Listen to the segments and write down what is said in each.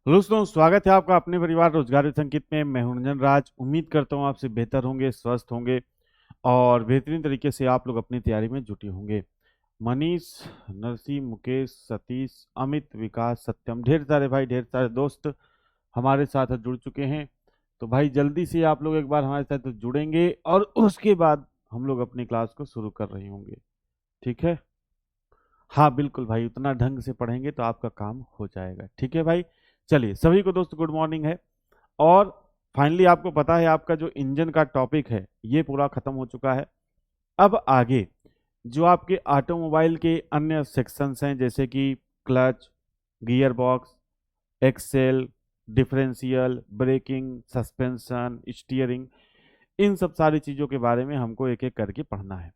दोस्तों, स्वागत है आपका अपने परिवार रोजगार संकेत में। मैं हूं रंजन राज। उम्मीद करता हूं आपसे बेहतर होंगे, स्वस्थ होंगे और बेहतरीन तरीके से आप लोग अपनी तैयारी में जुटे होंगे। मनीष, नरसी, मुकेश, सतीश, अमित, विकास, सत्यम, ढेर सारे भाई, ढेर सारे दोस्त हमारे साथ जुड़ चुके हैं। तो भाई जल्दी से आप लोग एक बार हमारे साथ जुड़ेंगे और उसके बाद हम लोग अपनी क्लास को शुरू कर रहे होंगे। ठीक है? हाँ बिल्कुल भाई, उतना ढंग से पढ़ेंगे तो आपका काम हो जाएगा। ठीक है भाई, चलिए सभी को दोस्त गुड मॉर्निंग है। और फाइनली आपको पता है आपका जो इंजन का टॉपिक है ये पूरा खत्म हो चुका है। अब आगे जो आपके ऑटोमोबाइल के अन्य सेक्शंस हैं, जैसे कि clutch, gear box, axle, differential, braking, suspension, steering, इन सब सारी चीज़ों के बारे में हमको एक एक करके पढ़ना है।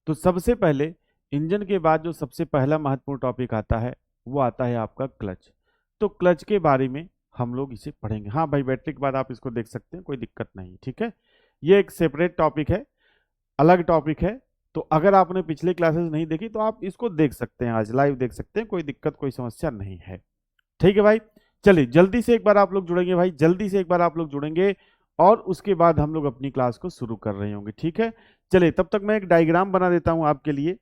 तो सबसे पहले इंजन के बाद जो सबसे पहला महत्वपूर्ण टॉपिक आता है वो आता है आपका क्लच। तो क्लच के बारे में हम लोग इसे पढ़ेंगे। हाँ भाई, बैटरी के बाद आप इसको देख सकते हैं, कोई दिक्कत नहीं। ठीक है, ये एक सेपरेट टॉपिक है, अलग टॉपिक है। तो अगर आपने पिछले क्लासेस नहीं देखी तो आप इसको देख सकते हैं, आज लाइव देख सकते हैं, कोई दिक्कत कोई समस्या नहीं है। ठीक है भाई, चलिए जल्दी से एक बार आप लोग जुड़ेंगे भाई, जल्दी से एक बार आप लोग जुड़ेंगे और उसके बाद हम लोग अपनी क्लास को शुरू कर रहे होंगे। ठीक है, चलिए तब तक मैं एक डायग्राम बना देता हूं आपके लिए।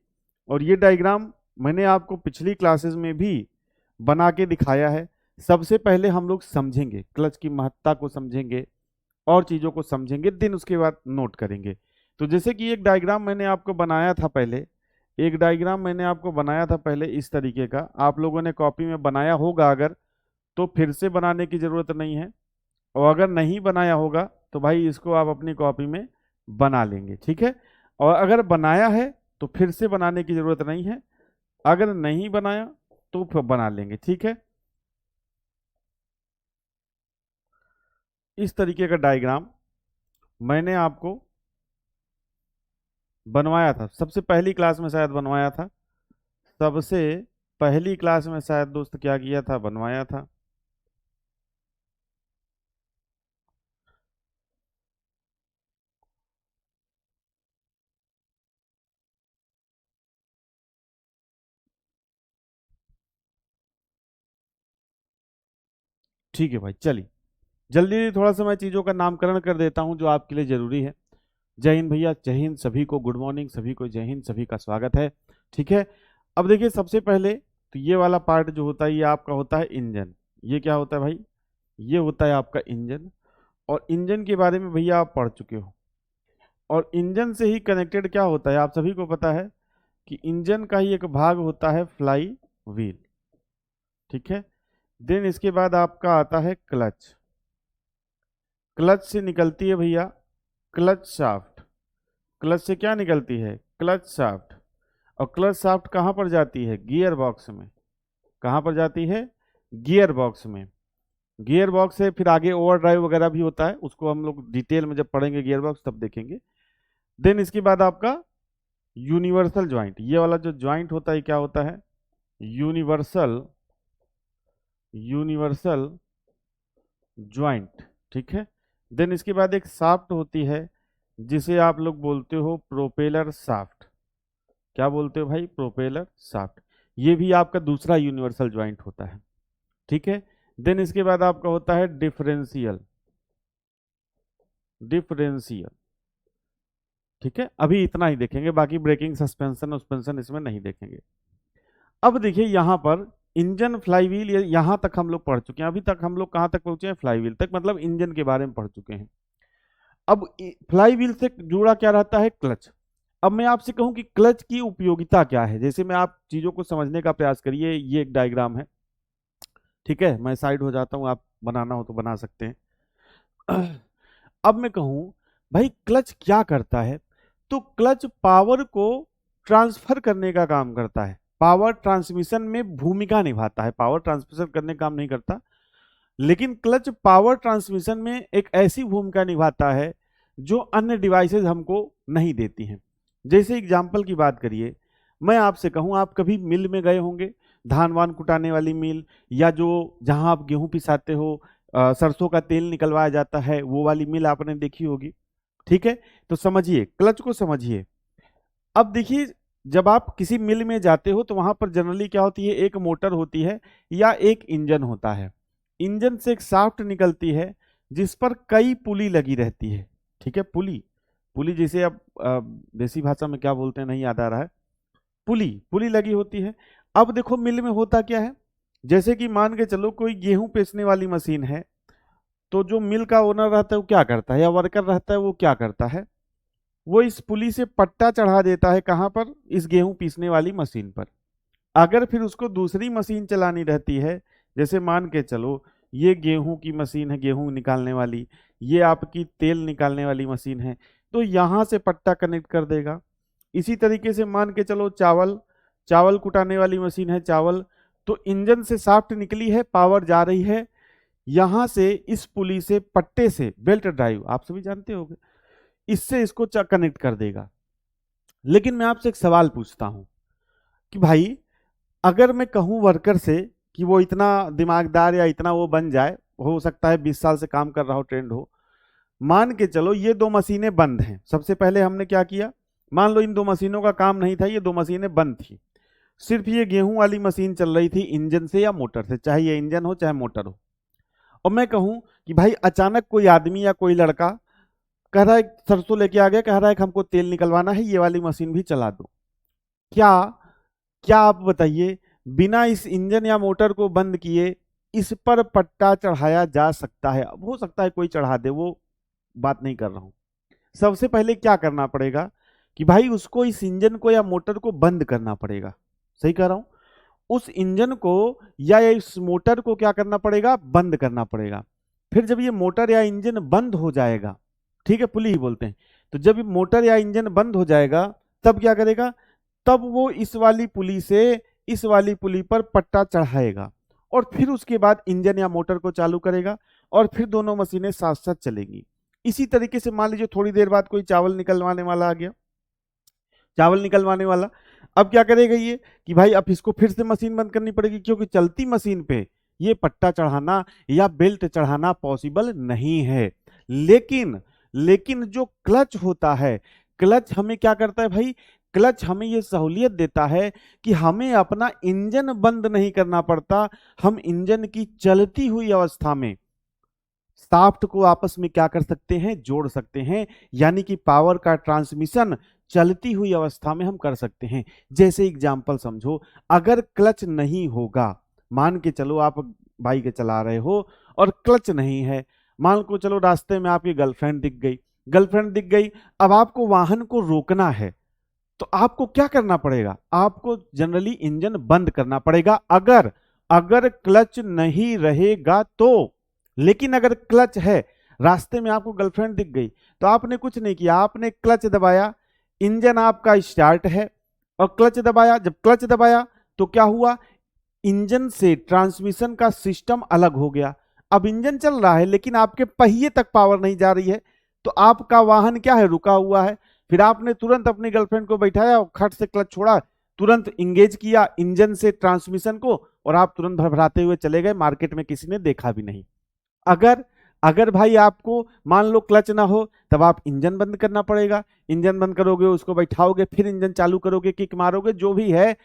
और ये डायग्राम मैंने आपको पिछली क्लासेस में भी बना के दिखाया है। सबसे पहले हम लोग समझेंगे क्लच की महत्ता को, समझेंगे और चीज़ों को समझेंगे, दिन उसके बाद नोट करेंगे। तो जैसे कि एक डायग्राम मैंने आपको बनाया था पहले, एक डायग्राम मैंने आपको बनाया था पहले इस तरीके का, आप लोगों ने कॉपी में बनाया होगा, अगर तो फिर से बनाने की ज़रूरत नहीं है। और अगर नहीं बनाया होगा तो भाई इसको आप अपनी कॉपी में बना लेंगे। ठीक है, और अगर बनाया है तो फिर से बनाने की ज़रूरत नहीं है, अगर नहीं बनाया तो फिर बना लेंगे। ठीक है, इस तरीके का डायग्राम मैंने आपको बनवाया था, सबसे पहली क्लास में शायद बनवाया था, सबसे पहली क्लास में शायद दोस्त क्या किया था, बनवाया था। ठीक है भाई, चलिए जल्दी थोड़ा सा मैं चीज़ों का नामकरण कर देता हूं जो आपके लिए जरूरी है। जय हिंद भैया, जय हिंद, सभी को गुड मॉर्निंग, सभी को जय हिंद, सभी का स्वागत है। ठीक है, अब देखिए सबसे पहले तो ये वाला पार्ट जो होता है ये आपका होता है इंजन। ये क्या होता है भाई? ये होता है आपका इंजन। और इंजन के बारे में भैया आप पढ़ चुके हो। और इंजन से ही कनेक्टेड क्या होता है आप सभी को पता है कि इंजन का ही एक भाग होता है फ्लाई व्हील। ठीक है, देन इसके बाद आपका आता है क्लच। क्लच से निकलती है भैया क्लच शाफ्ट। क्लच से क्या निकलती है? Clutch shaft. और क्लच शाफ्ट कहाँ पर जाती है? गियर बॉक्स में। कहाँ पर जाती है? गियर बॉक्स में। गियर बॉक्स से फिर आगे ओवर ड्राइव वगैरह भी होता है, उसको हम लोग डिटेल में जब पढ़ेंगे गियर बॉक्स तब देखेंगे। देन इसके बाद आपका यूनिवर्सल ज्वाइंट। ये वाला जो ज्वाइंट होता है क्या होता है? Universal, universal joint. ठीक है, देन इसके बाद एक शाफ्ट होती है जिसे आप लोग बोलते हो प्रोपेलर शाफ्ट। क्या बोलते हो भाई? Propeller shaft. ये भी आपका दूसरा यूनिवर्सल ज्वाइंट होता है। ठीक है, देन इसके बाद आपका होता है डिफरेंशियल। डिफरेंशियल। ठीक है, अभी इतना ही देखेंगे, बाकी ब्रेकिंग, सस्पेंशन, सस्पेंशन इसमें नहीं देखेंगे। अब देखिए यहाँ पर इंजन, फ्लाईव्हील, यहाँ तक हम लोग पढ़ चुके हैं। अभी तक हम लोग कहाँ तक पहुंचे हैं? फ्लाईव्हील तक, मतलब इंजन के बारे में पढ़ चुके हैं। अब फ्लाईव्हील से जुड़ा क्या रहता है? क्लच। अब मैं आपसे कहूं कि क्लच की उपयोगिता क्या है, जैसे मैं आप चीजों को समझने का प्रयास करिए। ये एक डायग्राम है। ठीक है, मैं साइड हो जाता हूं, आप बनाना हो तो बना सकते हैं। अब मैं कहूं भाई क्लच क्या करता है, तो क्लच पावर को ट्रांसफर करने का काम करता है, पावर ट्रांसमिशन में भूमिका निभाता है। पावर ट्रांसमिशन करने का काम नहीं करता, लेकिन क्लच पावर ट्रांसमिशन में एक ऐसी भूमिका निभाता है जो अन्य डिवाइसेज हमको नहीं देती हैं। जैसे एग्जाम्पल की बात करिए, मैं आपसे कहूं आप कभी मिल में गए होंगे, धान वान कुटाने वाली मिल, या जो जहां आप गेहूं पिसाते हो, सरसों का तेल निकलवाया जाता है, वो वाली मिल आपने देखी होगी। ठीक है, तो समझिए, क्लच को समझिए। अब देखिए, जब आप किसी मिल में जाते हो तो वहां पर जनरली क्या होती है? एक मोटर होती है या एक इंजन होता है। इंजन से एक शाफ्ट निकलती है जिस पर कई पुली लगी रहती है। ठीक है, पुली, पुली जिसे अब देसी भाषा में क्या बोलते हैं नहीं याद आ रहा है, पुली, पुली लगी होती है। अब देखो मिल में होता क्या है, जैसे कि मान के चलो कोई गेहूं पेसने वाली मशीन है, तो जो मिल का ओनर रहता है वो क्या करता है, या वर्कर रहता है वो क्या करता है, वो इस पुली से पट्टा चढ़ा देता है कहां पर, इस गेहूं पीसने वाली मशीन पर। अगर फिर उसको दूसरी मशीन चलानी रहती है, जैसे मान के चलो ये गेहूं की मशीन है, गेहूं निकालने वाली, ये आपकी तेल निकालने वाली मशीन है, तो यहां से पट्टा कनेक्ट कर देगा। इसी तरीके से मान के चलो चावल, चावल कुटाने वाली मशीन है, चावल, तो इंजन से शाफ्ट निकली है, पावर जा रही है, यहां से इस पुली से पट्टे से, बेल्ट ड्राइव आप सभी जानते होंगे, इससे इसको कनेक्ट कर देगा। लेकिन मैं आपसे एक सवाल पूछता हूं कि भाई अगर मैं कहूं वर्कर से कि वो इतना दिमागदार या इतना वो बन जाए, हो सकता है 20 साल से काम कर रहा हो, ट्रेंड हो, मान के चलो ये दो मशीनें बंद हैं। सबसे पहले हमने क्या किया, मान लो इन दो मशीनों का काम नहीं था, ये दो मशीनें बंद थी, सिर्फ ये गेहूं वाली मशीन चल रही थी इंजन से या मोटर से, चाहे ये इंजन हो चाहे मोटर हो। और मैं कहूं कि भाई अचानक कोई आदमी या कोई लड़का कह रहा है, सरसों लेके आ गया, कह रहा है कि हमको तेल निकलवाना है, ये वाली मशीन भी चला दो, क्या क्या आप बताइए, बिना इस इंजन या मोटर को बंद किए इस पर पट्टा चढ़ाया जा सकता है? अब हो सकता है कोई चढ़ा दे, वो बात नहीं कर रहा हूं। सबसे पहले क्या करना पड़ेगा कि भाई उसको इस इंजन को या मोटर को बंद करना पड़ेगा। सही कह रहा हूं, उस इंजन को या इस मोटर को क्या करना पड़ेगा, बंद करना पड़ेगा। फिर जब ये मोटर या इंजन बंद हो जाएगा, ठीक है, पुली ही बोलते हैं, तो जब ये मोटर या इंजन बंद हो जाएगा तब क्या करेगा, तब वो इस वाली पुली से इस वाली पुली पर पट्टा चढ़ाएगा, और फिर उसके बाद इंजन या मोटर को चालू करेगा, और फिर दोनों मशीनें साथ साथ चलेंगी। इसी तरीके से मान लीजिए थोड़ी देर बाद कोई चावल निकलवाने वाला आ गया, चावल निकलवाने वाला, अब क्या करेगा ये कि भाई अब इसको फिर से मशीन बंद करनी पड़ेगी, क्योंकि चलती मशीन पे ये पट्टा चढ़ाना या बेल्ट चढ़ाना पॉसिबल नहीं है। लेकिन लेकिन जो क्लच होता है, क्लच हमें क्या करता है भाई, क्लच हमें ये सहूलियत देता है कि हमें अपना इंजन बंद नहीं करना पड़ता, हम इंजन की चलती हुई अवस्था में शाफ्ट को आपस में क्या कर सकते हैं, जोड़ सकते हैं, यानी कि पावर का ट्रांसमिशन चलती हुई अवस्था में हम कर सकते हैं। जैसे एग्जांपल समझो, अगर क्लच नहीं होगा, मान के चलो आप बाइक चला रहे हो और क्लच नहीं है, मान को चलो रास्ते में आपकी गर्लफ्रेंड दिख गई, गर्लफ्रेंड दिख गई, अब आपको वाहन को रोकना है, तो आपको क्या करना पड़ेगा, आपको जनरली इंजन बंद करना पड़ेगा, अगर अगर क्लच नहीं रहेगा तो। लेकिन अगर क्लच है, रास्ते में आपको गर्लफ्रेंड दिख गई, तो आपने कुछ नहीं किया, आपने क्लच दबाया, इंजन आपका स्टार्ट है, और क्लच दबाया, जब क्लच दबाया तो क्या हुआ, इंजन से ट्रांसमिशन का सिस्टम अलग हो गया। अब इंजन चल रहा है लेकिन आपके पहिए तक पावर नहीं जा रही है, तो आपका वाहन क्या है, रुका हुआ है। फिर आपने तुरंत अपनी गर्लफ्रेंड को बैठाया और खट से क्लच छोड़ा, तुरंत इंगेज किया इंजन से ट्रांसमिशन को, और आप तुरंत भरभराते हुए चले गए, मार्केट में किसी ने देखा भी नहीं। अगर अगर भाई आपको मान लो क्लच ना हो, तब आप इंजन बंद करना पड़ेगा, इंजन बंद करोगे, उसको बैठाओगे, फिर इंजन चालू करोगे, किक मारोगे, जो भी है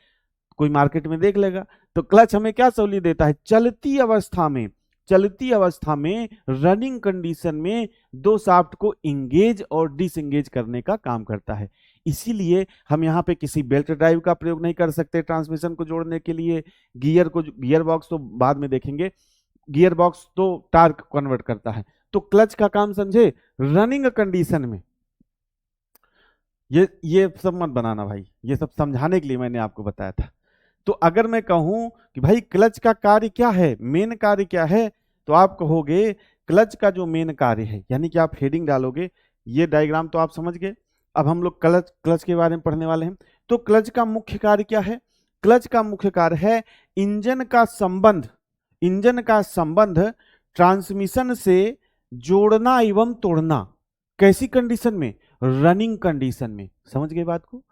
कोई मार्केट में देख लेगा। तो क्लच हमें क्या सहूलियत देता है, चलती अवस्था में, चलती अवस्था में रनिंग कंडीशन में दो शाफ्ट को इंगेज और डिसएंगेज करने का काम करता है। इसीलिए हम यहाँ पे किसी बेल्ट ड्राइव का प्रयोग नहीं कर सकते ट्रांसमिशन को जोड़ने के लिए, गियर बॉक्स तो बाद में देखेंगे, गियर बॉक्स तो टार्क कन्वर्ट करता है, तो क्लच का काम समझे रनिंग कंडीशन में। ये सब मत बनाना भाई, ये सब समझाने के लिए मैंने आपको बताया था। तो अगर मैं कहूं कि भाई क्लच का कार्य क्या है, मेन कार्य क्या है, तो आप कहोगे क्लच का जो मेन कार्य है, यानी कि आप हेडिंग डालोगे, ये डायग्राम तो आप समझ गए। अब हम लोग क्लच क्लच के बारे में पढ़ने वाले हैं। तो क्लच का मुख्य कार्य क्या है, क्लच का मुख्य कार्य है इंजन का संबंध ट्रांसमिशन से जोड़ना एवं तोड़ना। कैसी कंडीशन में, रनिंग कंडीशन में। समझ गए बात को,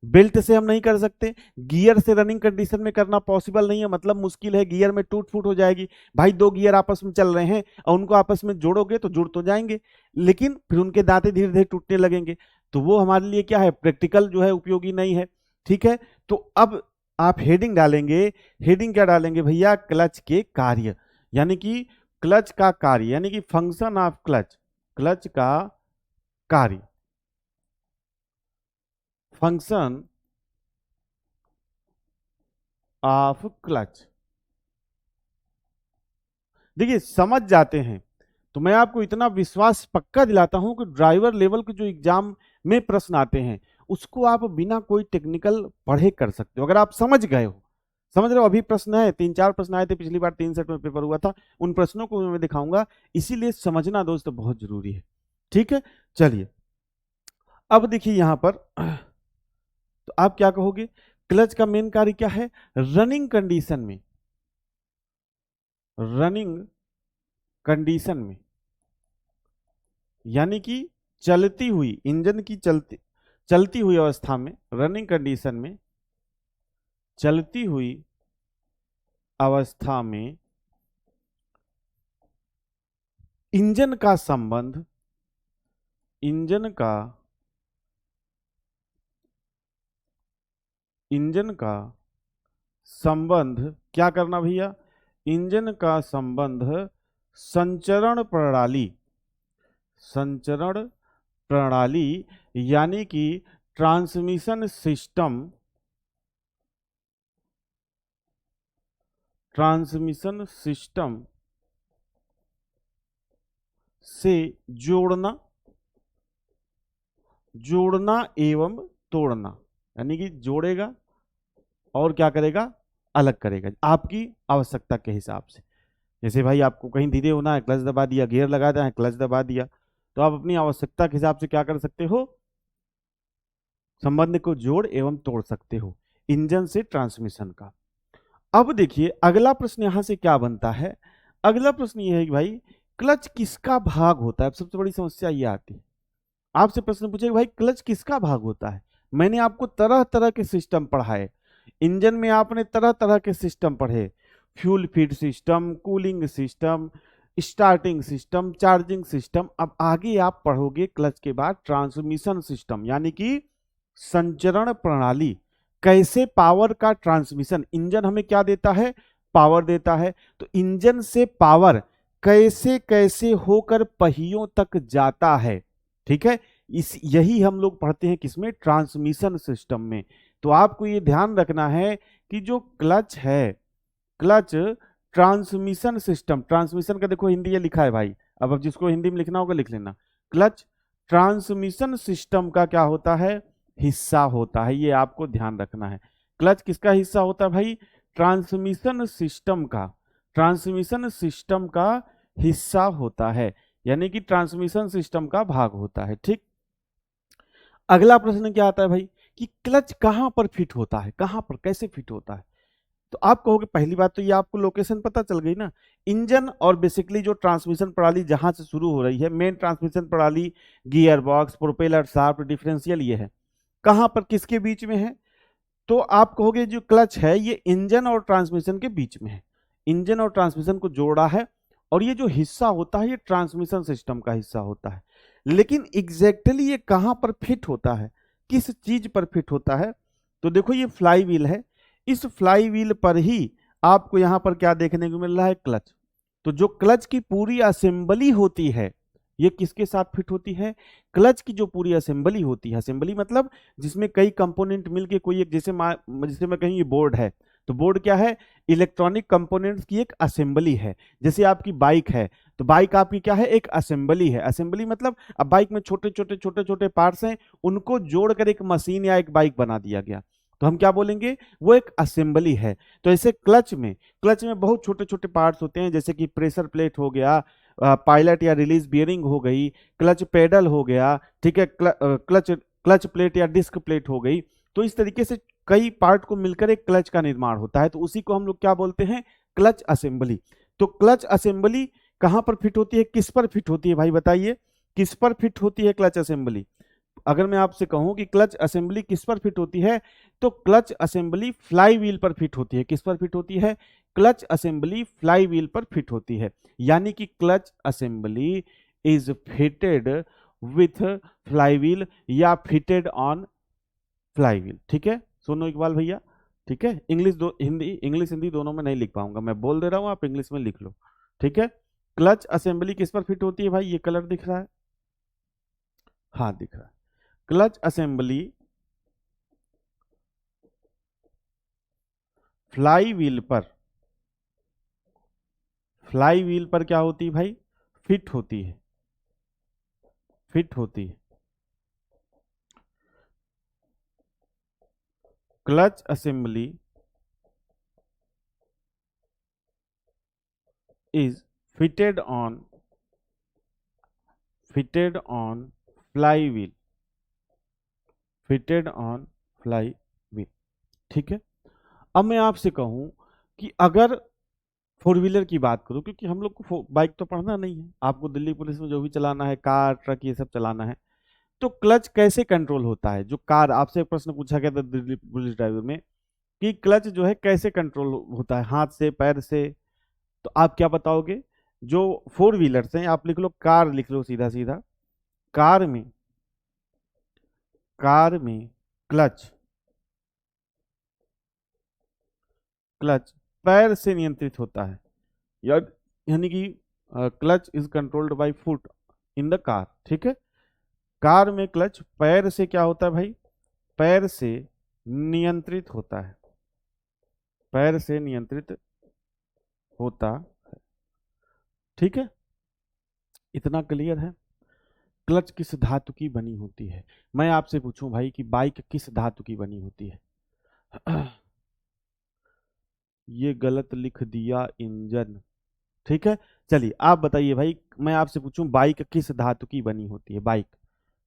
बेल्ट से हम नहीं कर सकते, गियर से रनिंग कंडीशन में करना पॉसिबल नहीं है, मतलब मुश्किल है, गियर में टूट फूट हो जाएगी। भाई दो गियर आपस में चल रहे हैं और उनको आपस में जोड़ोगे तो जुड़ तो जाएंगे, लेकिन फिर उनके दांते धीरे धीरे टूटने लगेंगे, तो वो हमारे लिए क्या है, प्रैक्टिकल जो है उपयोगी नहीं है। ठीक है, तो अब आप हेडिंग डालेंगे, हेडिंग क्या डालेंगे भैया, क्लच के कार्य, यानी कि क्लच का कार्य यानी कि फंक्शन ऑफ क्लच, क्लच का कार्य, फंक्शन ऑफ क्लच। देखिए समझ जाते हैं तो मैं आपको इतना विश्वास पक्का दिलाता हूं कि ड्राइवर लेवल के जो एग्जाम में प्रश्न आते हैं उसको आप बिना कोई टेक्निकल पढ़े कर सकते हो, अगर आप समझ गए हो। समझ रहे हो, अभी प्रश्न है, 3-4 प्रश्न आए थे पिछली बार, 3 सेट में पेपर हुआ था, उन प्रश्नों को मैं दिखाऊंगा, इसीलिए समझना दोस्त बहुत जरूरी है। ठीक है, चलिए अब देखिए यहां पर तो आप क्या कहोगे, क्लच का मेन कार्य क्या है, रनिंग कंडीशन में, रनिंग कंडीशन में यानी कि चलती हुई इंजन की चलती हुई अवस्था में, रनिंग कंडीशन में चलती हुई अवस्था में इंजन का संबंध, इंजन का इंजन का संबंध क्या करना भैया, इंजन का संबंध संचरण प्रणाली, संचरण प्रणाली यानी कि ट्रांसमिशन सिस्टम, ट्रांसमिशन सिस्टम से जोड़ना, जोड़ना एवं तोड़ना, यानी कि जोड़ेगा और क्या करेगा, अलग करेगा आपकी आवश्यकता के हिसाब से। जैसे भाई आपको कहीं धीरे होना है, क्लच दबा दिया, गियर लगा दिया है, क्लच दबा दिया, तो आप अपनी आवश्यकता के हिसाब से क्या कर सकते हो, संबंध को जोड़ एवं तोड़ सकते हो इंजन से ट्रांसमिशन का। अब देखिए अगला प्रश्न यहां से क्या बनता है, अगला प्रश्न ये है कि भाई क्लच किसका भाग होता है। अब सबसे बड़ी समस्या ये आती है, आपसे प्रश्न पूछे भाई क्लच किसका भाग होता है। मैंने आपको तरह तरह के सिस्टम पढ़ाए, इंजन में आपने तरह तरह के सिस्टम पढ़े, fuel feed system, cooling system, starting system, charging system. अब आगे आप पढ़ोगे क्लच के बाद ट्रांसमिशन सिस्टम यानी कि संचरण प्रणाली, कैसे पावर का ट्रांसमिशन, इंजन हमें क्या देता है, पावर देता है, तो इंजन से पावर कैसे कैसे होकर पहियों तक जाता है। ठीक है, इस यही हम लोग पढ़ते हैं किसमें, ट्रांसमिशन सिस्टम में। तो आपको ये ध्यान रखना है कि जो क्लच है, क्लच ट्रांसमिशन सिस्टम, ट्रांसमिशन का देखो हिंदी ये लिखा है भाई, अब जिसको हिंदी में लिखना होगा लिख लेना, क्लच ट्रांसमिशन सिस्टम का क्या होता है, हिस्सा होता है, ये आपको ध्यान रखना है। क्लच किसका हिस्सा होता है भाई, ट्रांसमिशन सिस्टम का, ट्रांसमिशन सिस्टम का हिस्सा होता है, यानी कि ट्रांसमिशन सिस्टम का भाग होता है। ठीक, अगला प्रश्न क्या आता है भाई कि क्लच कहां पर फिट होता है, कहां पर कैसे फिट होता है। तो आप कहोगे पहली बात तो ये आपको लोकेशन पता चल गई ना, इंजन और बेसिकली जो ट्रांसमिशन प्रणाली जहां से शुरू हो रही है, मेन ट्रांसमिशन प्रणाली, gear box, propeller shaft, differential, ये है कहां पर, किसके बीच में है, तो आप कहोगे जो क्लच है ये इंजन और ट्रांसमिशन के बीच में है, इंजन और ट्रांसमिशन को जोड़ा है, और ये जो हिस्सा होता है ये ट्रांसमिशन सिस्टम का हिस्सा होता है। लेकिन एग्जैक्टली ये कहां पर फिट होता है, किस चीज पर फिट होता है, तो देखो ये फ्लाई व्हील है, इस फ्लाई व्हील पर ही आपको यहां पर क्या देखने को मिल रहा है, क्लच। तो जो क्लच की पूरी असेंबली होती है ये किसके साथ फिट होती है, क्लच की जो पूरी असेंबली होती है, असेंबली मतलब जिसमें कई कंपोनेंट मिलके कोई एक, जैसे मैं कहीं ये बोर्ड है, तो बोर्ड क्या है, इलेक्ट्रॉनिक कंपोनेंट्स की एक असेंबली है। जैसे आपकी बाइक है, तो बाइक आपकी क्या है, एक असेंबली है, असेंबली मतलब अब बाइक में छोटे छोटे छोटे छोटे पार्ट्स हैं, उनको जोड़कर एक मशीन या एक बाइक बना दिया गया, तो हम क्या बोलेंगे, वो एक असेंबली है। तो ऐसे क्लच में बहुत छोटे छोटे पार्ट्स होते हैं, जैसे कि प्रेशर प्लेट हो गया, पायलट या रिलीज बियरिंग हो गई, क्लच पेडल हो गया, ठीक है, क्लच क्लच प्लेट या डिस्क प्लेट हो गई। तो इस तरीके से कई पार्ट को मिलकर एक क्लच का निर्माण होता है, तो उसी को हम लोग क्या बोलते हैं, क्लच असेंबली। तो क्लच असेंबली कहां पर फिट होती है, किस पर फिट होती है भाई बताइए, किस पर फिट होती है क्लच असेंबली। अगर मैं आपसे कहूं कि क्लच असेंबली किस पर फिट होती है, तो क्लच असेंबली फ्लाई व्हील पर फिट होती है। किस पर फिट होती है, क्लच असेंबली फ्लाई व्हील पर फिट होती है, यानी कि clutch assembly is fitted with fly wheel या फिटेड ऑन फ्लाई व्हील। ठीक है, सुनो इकबाल भैया, ठीक है, इंग्लिश हिंदी, इंग्लिश हिंदी दोनों में नहीं लिख पाऊंगा, मैं बोल दे रहा हूं, आप इंग्लिश में लिख लो। ठीक है, क्लच असेंबली किस पर फिट होती है भाई? ये कलर दिख रहा है, हाँ दिख रहा है। क्लच असेंबली फ्लाई व्हील पर, फ्लाई व्हील पर क्या होती है भाई? फिट होती है, फिट होती है। Clutch assembly is fitted on, fitted on fly wheel, fitted on fly wheel. ठीक है, अब मैं आपसे कहूं कि अगर फोर व्हीलर की बात करूं, क्योंकि हम लोग को बाइक तो पढ़ना नहीं है, आपको दिल्ली पुलिस में जो भी चलाना है, कार ट्रक ये सब चलाना है, तो क्लच कैसे कंट्रोल होता है? जो कार, आपसे एक प्रश्न पूछा गया था दिल्ली पुलिस ड्राइवर में कि क्लच जो है कैसे कंट्रोल होता है, हाथ से, पैर से? तो आप क्या बताओगे? जो फोर व्हीलर्स हैं, आप लिख लो, कार लिख लो सीधा सीधा, कार में, कार में क्लच, क्लच पैर से नियंत्रित होता है, या यानी कि clutch is controlled by foot in the car. ठीक है, कार में क्लच पैर से क्या होता है भाई? पैर से नियंत्रित होता है, पैर से नियंत्रित होता है। ठीक है, इतना क्लियर है? क्लच किस धातु की बनी होती है? मैं आपसे पूछूं भाई कि बाइक किस धातु की बनी होती है? ये गलत लिख दिया, इंजन। ठीक है, चलिए आप बताइए भाई, मैं आपसे पूछूं बाइक किस धातु की बनी होती है? बाइक,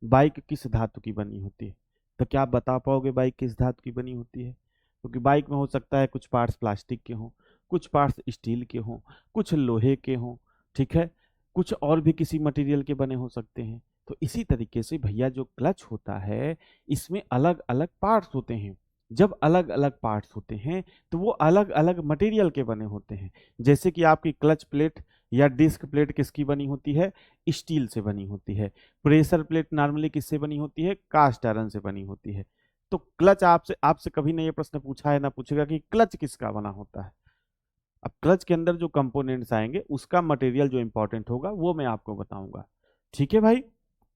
बाइक किस धातु की बनी होती है? तो क्या आप बता पाओगे बाइक किस धातु की बनी होती है? क्योंकि बाइक में हो सकता है कुछ पार्ट्स प्लास्टिक के हों, कुछ पार्ट्स स्टील के हों, कुछ लोहे के हों, ठीक है, कुछ और भी किसी मटेरियल के बने हो सकते हैं। तो इसी तरीके से भैया जो क्लच होता है, इसमें अलग अलग पार्ट्स होते हैं। जब अलग अलग पार्ट्स होते हैं तो वो अलग अलग मटेरियल के बने होते हैं। जैसे कि आपकी क्लच प्लेट या डिस्क प्लेट किसकी बनी होती है? स्टील से बनी होती है। प्रेशर प्लेट नॉर्मली किससे बनी होती है? कास्ट आयरन से बनी होती है। तो क्लच, आपसे आपसे कभी ने ये प्रश्न पूछा है ना पूछेगा कि क्लच किसका बना होता है? अब क्लच के अंदर जो कंपोनेंट्स आएंगे उसका मटेरियल जो इंपॉर्टेंट होगा वो मैं आपको बताऊंगा। ठीक है भाई,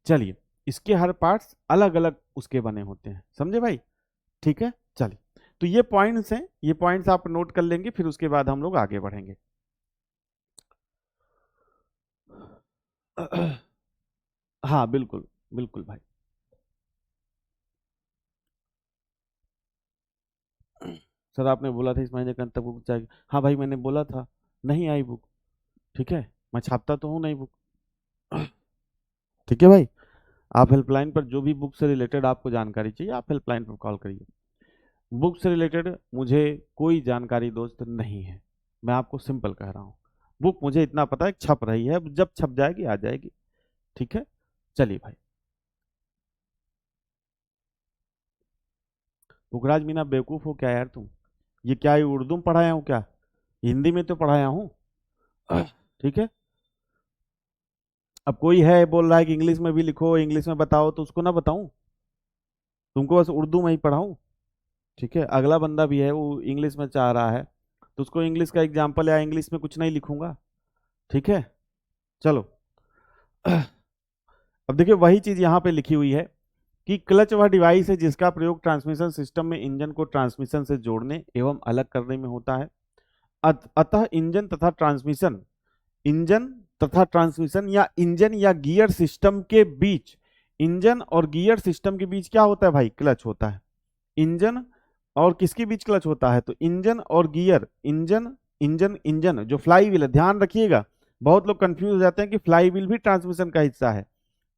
चलिए, इसके हर पार्ट्स अलग अलग उसके बने होते हैं, समझे भाई? ठीक है, चलिए, तो ये पॉइंट्स हैं, ये पॉइंट्स आप नोट कर लेंगे, फिर उसके बाद हम लोग आगे बढ़ेंगे। हाँ बिल्कुल, बिल्कुल भाई। सर आपने बोला था इस महीने के अंत तक बुक जाएगी। हाँ भाई मैंने बोला था, नहीं आई बुक। ठीक है, मैं छापता तो हूँ नहीं बुक। ठीक है भाई, आप हेल्पलाइन पर जो भी बुक से रिलेटेड आपको जानकारी चाहिए, आप हेल्पलाइन पर कॉल करिए। बुक से रिलेटेड मुझे कोई जानकारी दोस्त नहीं है, मैं आपको सिंपल कह रहा हूँ। बुक मुझे इतना पता है छप रही है, जब छप जाएगी आ जाएगी। ठीक है, चलिए भाई। पुखराज मीना बेवकूफ हो क्या यार तुम? ये क्या, ये उर्दू में पढ़ाया हूँ क्या? हिंदी में तो पढ़ाया हूँ। ठीक है, अब कोई है बोल रहा है कि इंग्लिश में भी लिखो, इंग्लिश में बताओ, तो उसको ना बताऊं? तुमको बस उर्दू में ही पढ़ाऊं? ठीक है, अगला बंदा भी है वो इंग्लिश में चाह रहा है, तो उसको इंग्लिश का एग्जाम्पल या इंग्लिश में कुछ नहीं लिखूंगा। ठीक है, चलो। अब देखिए वही चीज यहाँ पे लिखी हुई है कि क्लच वह डिवाइस है जिसका प्रयोग ट्रांसमिशन सिस्टम में इंजन को ट्रांसमिशन से जोड़ने एवं अलग करने में होता है। अतः इंजन तथा ट्रांसमिशन या इंजन या गियर सिस्टम के बीच, इंजन और गियर सिस्टम के बीच क्या होता है भाई? क्लच होता है। इंजन और किसके बीच क्लच होता है? तो इंजन और गियर, इंजन, इंजन जो फ्लाई व्हील है, ध्यान रखिएगा, बहुत लोग कंफ्यूज हो जाते हैं कि फ्लाई व्हील भी ट्रांसमिशन का हिस्सा है।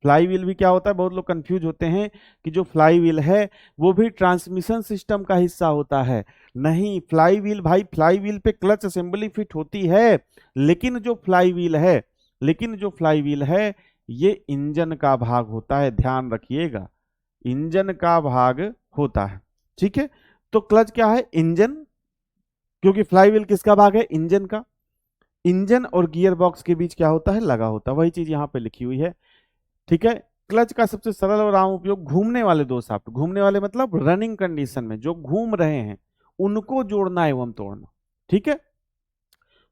फ्लाई व्हील भी क्या होता है? बहुत लोग कंफ्यूज होते हैं कि जो फ्लाई व्हील है वो भी ट्रांसमिशन सिस्टम का हिस्सा होता है। नहीं, फ्लाई व्हील भाई, फ्लाई व्हील पे क्लच असेंबली फिट होती है, लेकिन जो फ्लाई व्हील है, लेकिन जो फ्लाई व्हील है ये इंजन का भाग होता है, ध्यान रखिएगा, इंजन का भाग होता है। ठीक है, तो क्लच क्या है? इंजन, क्योंकि फ्लाई व्हील किसका भाग है? इंजन का। इंजन और गियर बॉक्स के बीच क्या होता है? लगा होता है, वही चीज यहां पे लिखी हुई है। ठीक है, क्लच का सबसे सरल और आम उपयोग घूमने वाले दो शाफ्ट, घूमने वाले मतलब रनिंग कंडीशन में जो घूम रहे हैं उनको जोड़ना एवं तोड़ना। ठीक है,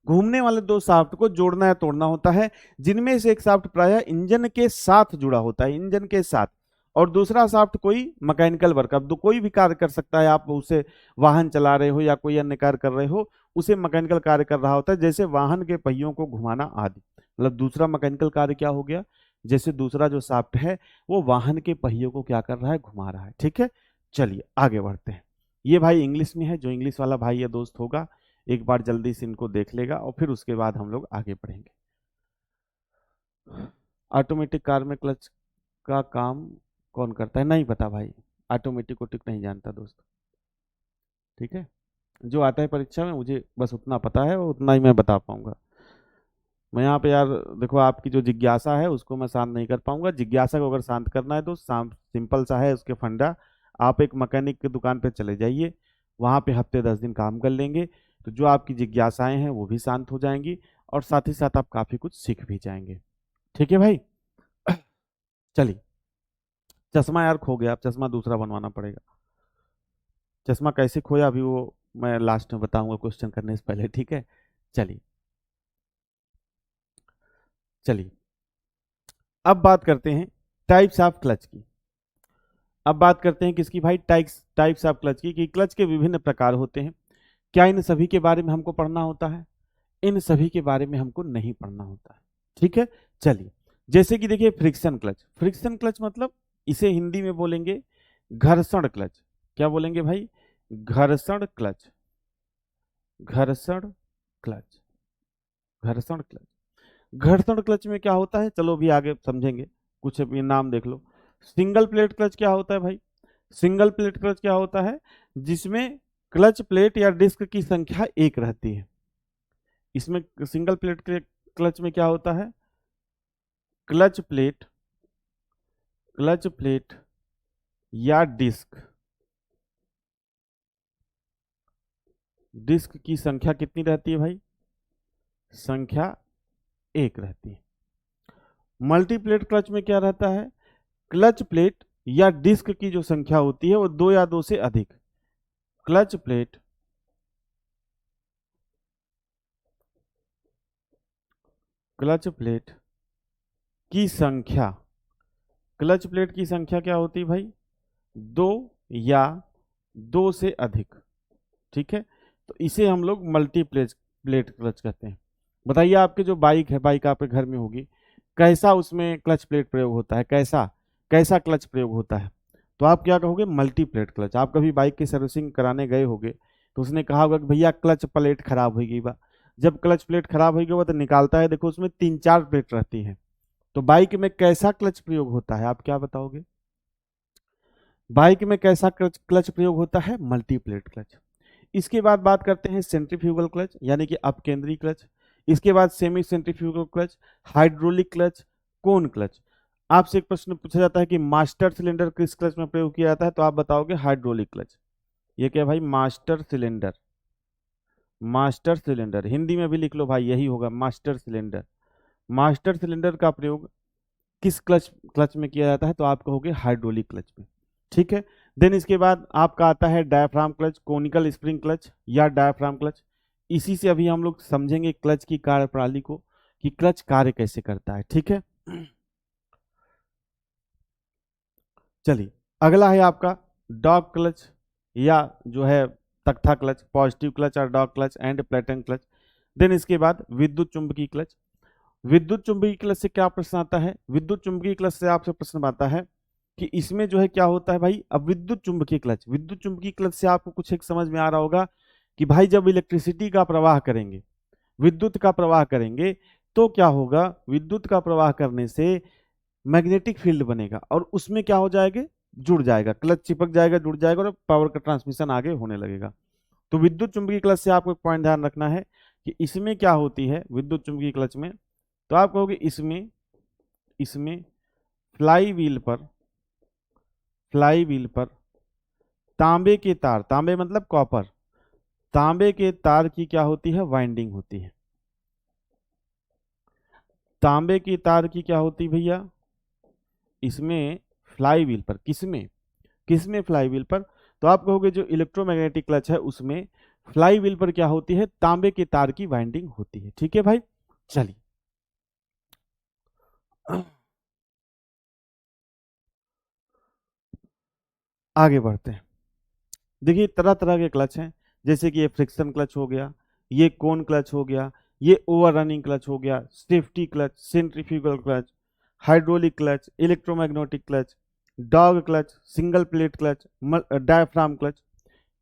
घूमने वाले दो शाफ्ट को जोड़ना या तोड़ना होता है, जिनमें से एक शाफ्ट प्रायः इंजन के साथ जुड़ा होता है, इंजन के साथ, और दूसरा शाफ्ट कोई मैकेनिकल वर्क, अब कोई भी कार्य कर सकता है, आप उसे वाहन चला रहे हो या कोई अन्य कार्य कर रहे हो, उसे मैकेनिकल कार्य कर रहा होता है, जैसे वाहन के पहियों को घुमाना आदि। मतलब दूसरा मैकेनिकल कार्य क्या हो गया, जैसे दूसरा जो शाफ्ट है वो वाहन के पहियों को क्या कर रहा है, घुमा रहा है। ठीक है, चलिए आगे बढ़ते हैं। ये भाई इंग्लिश में है, जो इंग्लिश वाला भाई या दोस्त होगा एक बार जल्दी से इनको देख लेगा और फिर उसके बाद हम लोग आगे बढ़ेंगे। ऑटोमेटिक कार में क्लच का काम कौन करता है, नहीं पता भाई, ऑटोमेटिक को टिक नहीं जानता दोस्त। ठीक है, जो आता है परीक्षा में मुझे बस उतना पता है और उतना ही मैं बता पाऊंगा। मैं यहाँ पे यार देखो, आपकी जो जिज्ञासा है उसको मैं शांत नहीं कर पाऊंगा। जिज्ञासा को अगर शांत करना है तो सिंपल सा है उसके फंडा। आप एक मैकेनिक की दुकान पे चले जाइए, वहाँ पे हफ्ते 10 दिन काम कर लेंगे तो जो आपकी जिज्ञासाएं हैं वो भी शांत हो जाएंगी और साथ ही साथ आप काफी कुछ सीख भी जाएंगे। ठीक है भाई, चलिए। चश्मा यार खो गया, अब चश्मा दूसरा बनवाना पड़ेगा। चश्मा कैसे खोया अभी वो मैं लास्ट में बताऊंगा क्वेश्चन करने से पहले। ठीक है, चलिए चलिए। अब बात करते हैं टाइप्स ऑफ क्लच की। अब बात करते हैं किसकी भाई, टाइप्स ऑफ क्लच की, कि क्लच के विभिन्न प्रकार होते हैं। क्या इन सभी के बारे में हमको पढ़ना होता है, इन सभी के बारे में हमको नहीं पढ़ना होता है। ठीक है, चलिए। जैसे कि देखिए फ्रिक्शन क्लच, फ्रिक्शन क्लच मतलब इसे हिंदी में बोलेंगे घर्षण क्लच। क्या बोलेंगे भाई, घर्षण क्लच, घर्षण क्लच, घर्षण क्लच। घर्षण क्लच में क्या होता है, चलो भी आगे समझेंगे, कुछ अभी नाम देख लो। सिंगल प्लेट क्लच क्या होता है भाई, सिंगल प्लेट क्लच क्या होता है, जिसमें क्लच प्लेट या डिस्क की संख्या एक रहती है। इसमें सिंगल प्लेट क्लच में क्या होता है, क्लच प्लेट, क्लच प्लेट या डिस्क, डिस्क की संख्या कितनी रहती है भाई, संख्या एक रहती है। मल्टीप्लेट क्लच में क्या रहता है, क्लच प्लेट या डिस्क की जो संख्या होती है वो दो या दो से अधिक। क्लच प्लेट, क्लच प्लेट की संख्या, क्लच प्लेट की संख्या क्या होती है भाई, दो या दो से अधिक। ठीक है, तो इसे हम लोग मल्टी प्लेट क्लच कहते हैं। बताइए आपके जो बाइक है, बाइक आपके घर में होगी, कैसा उसमें क्लच प्लेट प्रयोग होता है, कैसा कैसा क्लच प्रयोग होता है, तो आप क्या कहोगे, मल्टी प्लेट क्लच। आप कभी बाइक की सर्विसिंग कराने गए होगे तो उसने कहा होगा कि भैया क्लच प्लेट खराब हो गई बा। जब क्लच प्लेट खराब हो गई तो निकालता है, देखो उसमें 3-4 प्लेट रहती हैं। तो बाइक में कैसा क्लच प्रयोग होता है, आप क्या बताओगे, बाइक में कैसा क्लच क्लच प्रयोग होता है, मल्टी प्लेट क्लच। इसके बाद बात करते हैं सेंट्रीफ्यूगल क्लच यानी कि अपकेंद्री क्लच। इसके बाद semi centrifugal clutch, hydraulic clutch, cone clutch. आपसे एक प्रश्न पूछा जाता है कि मास्टर सिलेंडर किस क्लच में प्रयोग किया जाता है, तो आप बताओगे हाइड्रोलिक क्लच। ये क्या भाई, master cylinder, master cylinder Hindi में भी लिख लो भाई, यही होगा मास्टर सिलेंडर। मास्टर सिलेंडर का प्रयोग किस क्लच क्लच में किया जाता है, तो आप कहोगे हाइड्रोलिक क्लच में। ठीक है, देन इसके बाद आपका आता है diaphragm clutch, conical spring clutch या डायाफ्राम क्लच। इसी से अभी हम लोग समझेंगे क्लच की कार्यप्रणाली को, कि क्लच कार्य कैसे करता है। ठीक है, चलिए अगला है आपका डॉग क्लच या जो है तख्ता क्लच, पॉजिटिव क्लच और dog clutch and platen clutch. Then इसके बाद विद्युत चुंबकीय क्लच। विद्युत चुंबकीय क्लच से क्या प्रश्न आता है, विद्युत चुंबकीय क्लच से आपसे प्रश्न आता है कि इसमें जो है क्या होता है भाई, अब विद्युत चुंबकीय क्लच, विद्युत चुंबकीय क्लच से आपको कुछ एक समझ में आ रहा होगा कि भाई जब इलेक्ट्रिसिटी का प्रवाह करेंगे, विद्युत का प्रवाह करेंगे, तो क्या होगा, विद्युत का प्रवाह करने से मैग्नेटिक फील्ड बनेगा और उसमें क्या हो जाएगा, जुड़ जाएगा, क्लच चिपक जाएगा, जुड़ जाएगा और पावर का ट्रांसमिशन आगे होने लगेगा। तो विद्युत चुंबकीय क्लच से आपको एक पॉइंट ध्यान रखना है कि इसमें क्या होती है विद्युत चुंबकीय क्लच में, तो आप कहोगे इसमें इसमें फ्लाई व्हील पर, फ्लाई व्हील पर तांबे के तार, तांबे मतलब कॉपर, तांबे के तार की क्या होती है, वाइंडिंग होती है। तांबे की तार की क्या होती भैया, इसमें फ्लाई व्हील पर, किसमें किसमें फ्लाई व्हील पर, तो आप कहोगे जो इलेक्ट्रोमैग्नेटिक क्लच है उसमें फ्लाई व्हील पर क्या होती है, तांबे के तार की वाइंडिंग होती है। ठीक है भाई, चलिए आगे बढ़ते हैं। देखिए तरह तरह के क्लच हैं, जैसे कि ये फ्रिक्शन क्लच हो गया, ये कोन क्लच हो गया, ये ओवर रनिंग क्लच हो गया, safety clutch, centrifugal clutch, hydraulic clutch, electromagnetic clutch, dog clutch, single plate clutch, diaphragm clutch,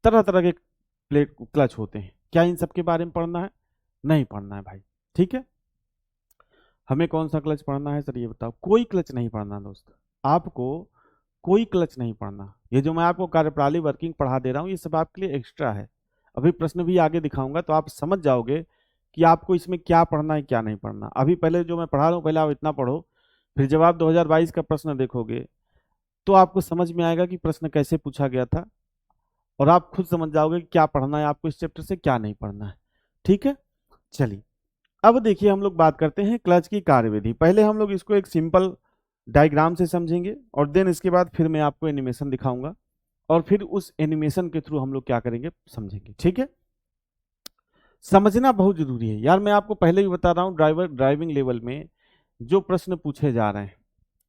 तरह तरह के प्लेट क्लच होते हैं। क्या इन सब के बारे में पढ़ना है? नहीं पढ़ना है भाई। ठीक है, हमें कौन सा क्लच पढ़ना है सर ये बताओ? कोई क्लच नहीं पढ़ना दोस्त, आपको कोई क्लच नहीं पढ़ना। ये जो मैं आपको कार्यप्रणाली वर्किंग पढ़ा दे रहा हूँ ये सब आपके लिए एक्स्ट्रा है। अभी प्रश्न भी आगे दिखाऊंगा तो आप समझ जाओगे कि आपको इसमें क्या पढ़ना है क्या नहीं पढ़ना। अभी पहले जो मैं पढ़ा रहा हूँ पहले आप इतना पढ़ो, फिर जब आप 2022 का प्रश्न देखोगे तो आपको समझ में आएगा कि प्रश्न कैसे पूछा गया था, और आप खुद समझ जाओगे कि क्या पढ़ना है आपको इस चैप्टर से, क्या नहीं पढ़ना है। ठीक है, चलिए अब देखिए हम लोग बात करते हैं क्लच की कार्यविधि। पहले हम लोग इसको एक सिंपल डायग्राम से समझेंगे और देन इसके बाद फिर मैं आपको एनिमेशन दिखाऊंगा और फिर उस एनिमेशन के थ्रू हम लोग क्या करेंगे समझेंगे। ठीक है, समझना बहुत जरूरी है यार। मैं आपको पहले भी बता रहा हूं ड्राइविंग लेवल में जो प्रश्न पूछे जा रहे हैं,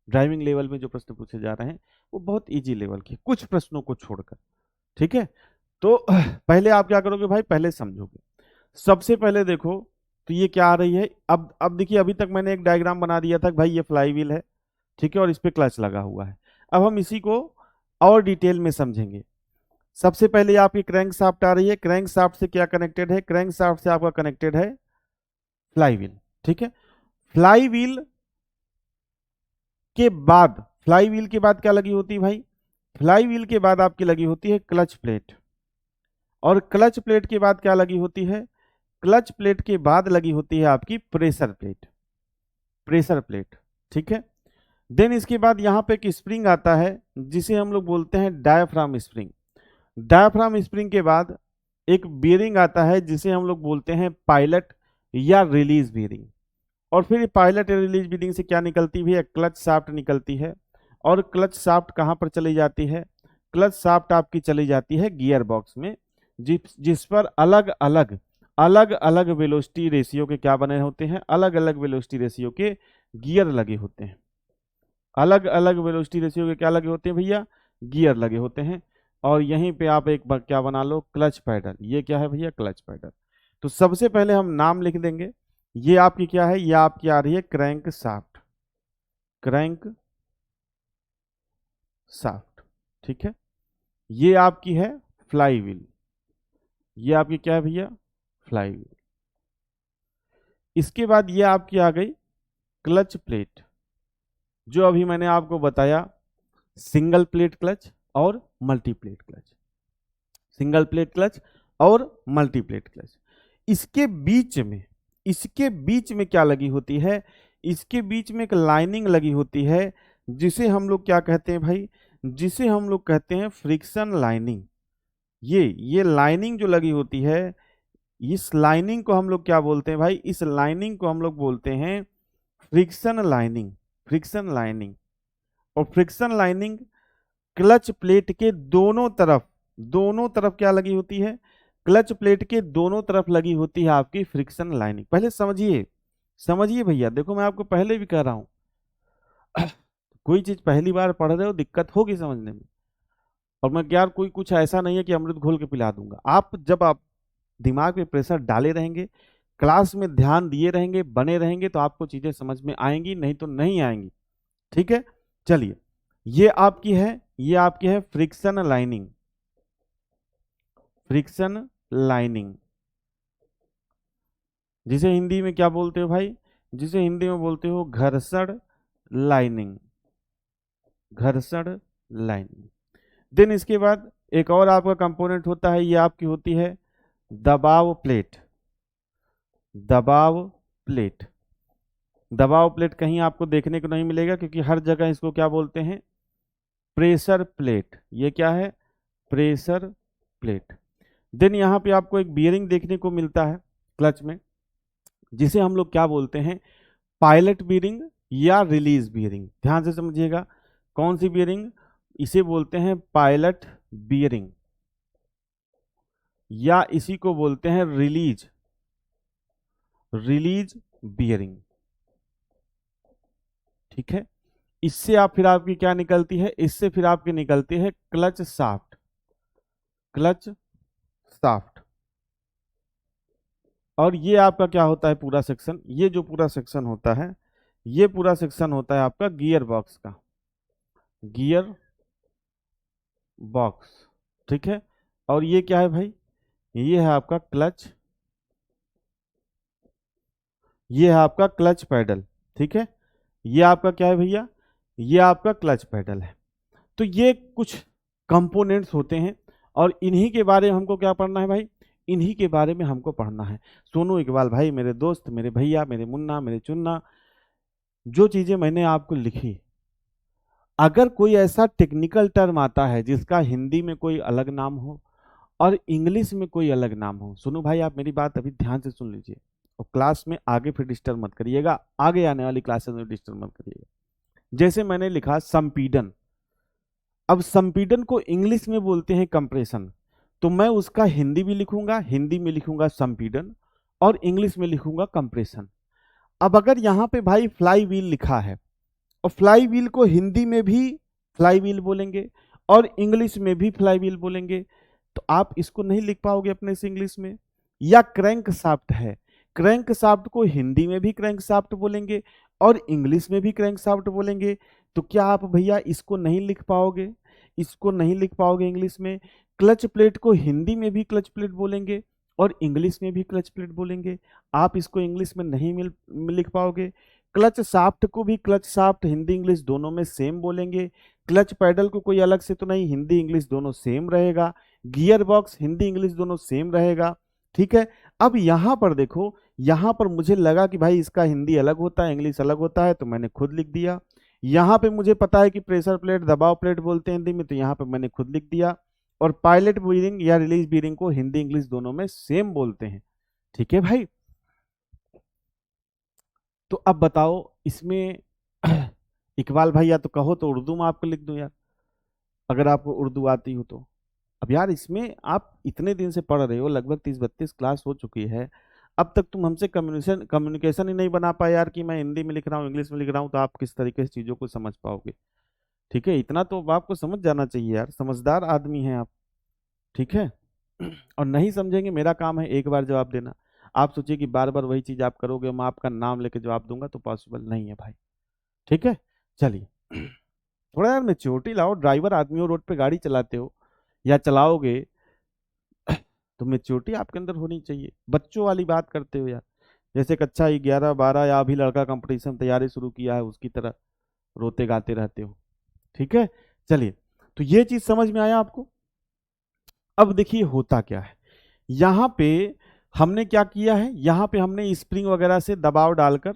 ड्राइविंग लेवल में जो प्रश्न पूछे जा रहे हैं वो बहुत इजी लेवल के, कुछ प्रश्नों को छोड़कर। ठीक है, तो पहले आप क्या करोगे भाई, पहले समझोगे। सबसे पहले देखो तो ये क्या आ रही है, अब देखिए अभी तक मैंने एक डायग्राम बना दिया था कि भाई ये फ्लाई व्हील है, ठीक है, और इस पे क्लच लगा हुआ है। अब हम इसी को और डिटेल में समझेंगे। सबसे पहले आपकी क्रैंक शाफ्ट आ रही है, क्रैंक शाफ्ट से क्या कनेक्टेड है, क्रैंक शाफ्ट से आपका कनेक्टेड है फ्लाई व्हील। ठीक है, फ्लाई व्हील के बाद, फ्लाई व्हील के बाद क्या लगी होती है भाई, फ्लाई व्हील के बाद आपकी लगी होती है क्लच प्लेट, और क्लच प्लेट के बाद क्या लगी होती है, क्लच प्लेट के बाद लगी होती है आपकी प्रेशर प्लेट, प्रेशर प्लेट। ठीक है, देन इसके बाद यहां पे एक स्प्रिंग आता है जिसे हम लोग बोलते हैं डायाफ्राम स्प्रिंग। डायाफ्राम स्प्रिंग के बाद एक बियरिंग आता है जिसे हम लोग बोलते हैं पायलट या रिलीज बियरिंग, और फिर पायलट या रिलीज बियरिंग से क्या निकलती है, क्लच शाफ्ट निकलती है। और क्लच शाफ्ट कहां पर चली जाती है, क्लच शाफ्ट आपकी चली जाती है गियर बॉक्स में, जिस पर अलग अलग वेलोसिटी रेशियो के क्या बने होते हैं, अलग अलग वेलोसिटी रेशियो के गियर लगे होते हैं। अलग अलग वेलोसिटी रेशियो के क्या लगे होते हैं भैया, गियर लगे होते हैं। और यहीं पे आप एक बार क्या बना लो, क्लच पैडल। ये क्या है भैया, क्लच पैडल। तो सबसे पहले हम नाम लिख देंगे। ये आपकी क्या है, ये आपकी आ रही है क्रैंक शाफ्ट, क्रैंक शाफ्ट। ठीक है, ये आपकी है फ्लाई व्हील, ये आपकी क्या है भैया, फ्लाई व्हील। इसके बाद ये आपकी आ गई क्लच प्लेट, जो अभी मैंने आपको बताया सिंगल प्लेट क्लच और multi plate clutch, single plate clutch और मल्टी प्लेट क्लच। इसके बीच में, इसके बीच में क्या लगी होती है, इसके बीच में एक लाइनिंग लगी होती है जिसे हम लोग क्या कहते हैं भाई, जिसे हम लोग कहते हैं फ्रिक्शन लाइनिंग। ये लाइनिंग जो लगी होती है, इस लाइनिंग को हम लोग क्या बोलते हैं भाई, इस लाइनिंग को हम लोग बोलते हैं फ्रिक्शन लाइनिंग, फ्रिक्शन लाइनिंग। और फ्रिक्शन लाइनिंग क्लच प्लेट के दोनों तरफ, दोनों तरफ क्या लगी होती है, क्लच प्लेट के दोनों तरफ लगी होती है आपकी फ्रिक्शन लाइनिंग। पहले समझिए, समझिए भैया, देखो मैं आपको पहले भी कह रहा हूं कोई चीज पहली बार पढ़ रहे हो दिक्कत होगी समझने में। और मैं यार कोई कुछ ऐसा नहीं है कि अमृत घोल के पिला दूंगा। आप जब आप दिमाग में प्रेशर डाले रहेंगे, क्लास में ध्यान दिए रहेंगे, बने रहेंगे, तो आपको चीजें समझ में आएंगी, नहीं तो नहीं आएंगी। ठीक है, चलिए ये आपकी है, ये आपकी है फ्रिक्शन लाइनिंग, फ्रिक्शन लाइनिंग, जिसे हिंदी में क्या बोलते हो भाई, जिसे हिंदी में बोलते हो घर्षण लाइनिंग, घर्षण लाइनिंग। देन इसके बाद एक और आपका कंपोनेंट होता है, ये आपकी होती है दबाव प्लेट, दबाव प्लेट। दबाव प्लेट कहीं आपको देखने को नहीं मिलेगा क्योंकि हर जगह इसको क्या बोलते हैं, प्रेशर प्लेट। ये क्या है, प्रेशर प्लेट। देन यहाँ पे आपको एक बियरिंग देखने को मिलता है क्लच में, जिसे हम लोग क्या बोलते हैं, पायलट बियरिंग या रिलीज बियरिंग। ध्यान से समझिएगा, कौन सी बियरिंग, इसे बोलते हैं पायलट बियरिंग या इसी को बोलते हैं रिलीज बियरिंग। ठीक है, इससे आप फिर आपकी क्या निकलती है, इससे फिर आपकी निकलती है क्लच शाफ्ट। Clutch shaft. और ये आपका क्या होता है पूरा सेक्शन, ये जो पूरा सेक्शन होता है, ये पूरा सेक्शन होता है आपका गियर बॉक्स का, गियर बॉक्स। ठीक है, और ये क्या है भाई, ये है आपका क्लच, ये है आपका क्लच पैडल। ठीक है, ये आपका क्या है भैया, ये आपका क्लच पैडल है। तो ये कुछ कंपोनेंट्स होते हैं और इन्हीं के बारे में हमको क्या पढ़ना है भाई, इन्हीं के बारे में हमको पढ़ना है। सोनू इकबाल भाई, मेरे दोस्त, मेरे भैया, मेरे मुन्ना, मेरे चुन्ना, जो चीजें मैंने आपको लिखी, अगर कोई ऐसा टेक्निकल टर्म आता है जिसका हिंदी में कोई अलग नाम हो और इंग्लिश में कोई अलग नाम हो, सुनो भाई आप मेरी बात अभी ध्यान से सुन लीजिए, और क्लास में आगे फिर डिस्टर्ब मत करिएगा, आगे आने वाली क्लासेस में डिस्टर्ब मत करिएगा। जैसे मैंने लिखा संपीडन, अब संपीडन को इंग्लिश में बोलते हैं कंप्रेशन, तो मैं उसका हिंदी भी लिखूंगा, हिंदी में लिखूंगा संपीडन और इंग्लिश में लिखूंगा कंप्रेशन। अब अगर यहाँ पे भाई फ्लाई व्हील लिखा है और फ्लाई व्हील को हिंदी में भी फ्लाई व्हील बोलेंगे और इंग्लिश में भी फ्लाई व्हील बोलेंगे, तो आप इसको नहीं लिख पाओगे अपने से इंग्लिश में। या क्रैंक शाफ्ट है, क्रैंक शाफ्ट को हिंदी में भी क्रैंक शाफ्ट बोलेंगे और इंग्लिश में भी क्रैंक शाफ्ट बोलेंगे, तो क्या आप भैया इसको नहीं लिख पाओगे, इसको नहीं लिख पाओगे इंग्लिश में। क्लच प्लेट को हिंदी में भी क्लच प्लेट बोलेंगे और इंग्लिश में भी क्लच प्लेट बोलेंगे, आप इसको इंग्लिश में नहीं लिख पाओगे। क्लच शाफ्ट को भी क्लच शाफ्ट हिंदी इंग्लिश दोनों में सेम बोलेंगे। क्लच पैडल को कोई अलग से तो नहीं, हिंदी इंग्लिश दोनों सेम रहेगा। गियर बॉक्स हिंदी इंग्लिश दोनों सेम रहेगा। ठीक है, अब यहां पर देखो, यहां पर मुझे लगा कि भाई इसका हिंदी अलग होता है, इंग्लिश अलग होता है, तो मैंने खुद लिख दिया। यहां पे मुझे पता है कि प्रेशर प्लेट, दबाव प्लेट बोलते हैं हिंदी में, तो यहां पे मैंने खुद लिख दिया। और पायलट बीयरिंग या रिलीज बीयरिंग को हिंदी इंग्लिश दोनों में सेम बोलते हैं। ठीक है भाई, तो अब बताओ इसमें इकबाल भाई या तो कहो तो उर्दू में आपको लिख दूं यार, अगर आपको उर्दू आती हो तो। अब यार इसमें आप इतने दिन से पढ़ रहे हो, लगभग 30-32 क्लास हो चुकी है, अब तक तुम हमसे कम्युनिकेशन कम्युनिकेशन ही नहीं बना पाए यार, कि मैं हिंदी में लिख रहा हूँ, इंग्लिश में लिख रहा हूँ, तो आप किस तरीके से चीज़ों को समझ पाओगे। ठीक है, इतना तो आपको समझ जाना चाहिए यार, समझदार आदमी हैं आप। ठीक है, और नहीं समझेंगे, मेरा काम है एक बार जवाब देना। आप सोचिए कि बार बार वही चीज आप करोगे, मैं आपका नाम लेके जवाब दूंगा, तो पॉसिबल नहीं है भाई। ठीक है, चलिए थोड़ा यार मैच्योरिटी लाओ, ड्राइवर आदमी हो, रोड पे गाड़ी चलाते हो या चलाओगे, तो मैच्योरिटी आपके अंदर होनी चाहिए। बच्चों वाली बात करते हो यार, जैसे कक्षा 11-12 या अभी लड़का कंपटीशन तैयारी शुरू किया है उसकी तरह रोते गाते रहते हो। ठीक है, चलिए, तो ये चीज समझ में आया आपको। अब देखिए होता क्या है, यहां पे हमने क्या किया है, यहां पे हमने स्प्रिंग वगैरह से दबाव डालकर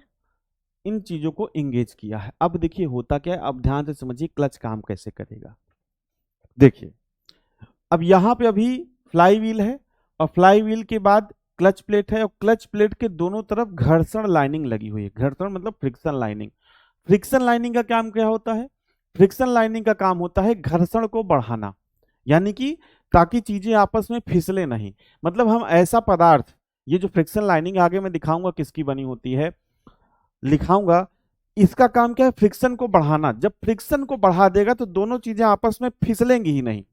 इन चीजों को एंगेज किया है। अब देखिए होता क्या है, अब ध्यान से समझिए क्लच काम कैसे करेगा। देखिए, अब यहां पे अभी फ्लाई व्हील है और फ्लाई व्हील के बाद क्लच प्लेट है और क्लच प्लेट के दोनों तरफ घर्षण लाइनिंग लगी हुई है। घर्षण मतलब फ्रिक्शन लाइनिंग। फ्रिक्शन लाइनिंग का काम क्या होता है, फ्रिक्शन लाइनिंग का काम होता है घर्षण को बढ़ाना, यानी कि ताकि चीजें आपस में फिसले नहीं। मतलब हम ऐसा पदार्थ, ये जो फ्रिक्शन लाइनिंग आगे मैं दिखाऊंगा किसकी बनी होती है, लिखाऊंगा, इसका काम क्या है, फ्रिक्शन को बढ़ाना। जब फ्रिक्शन को बढ़ा देगा तो दोनों चीजें आपस में फिसलेंगी ही नहीं।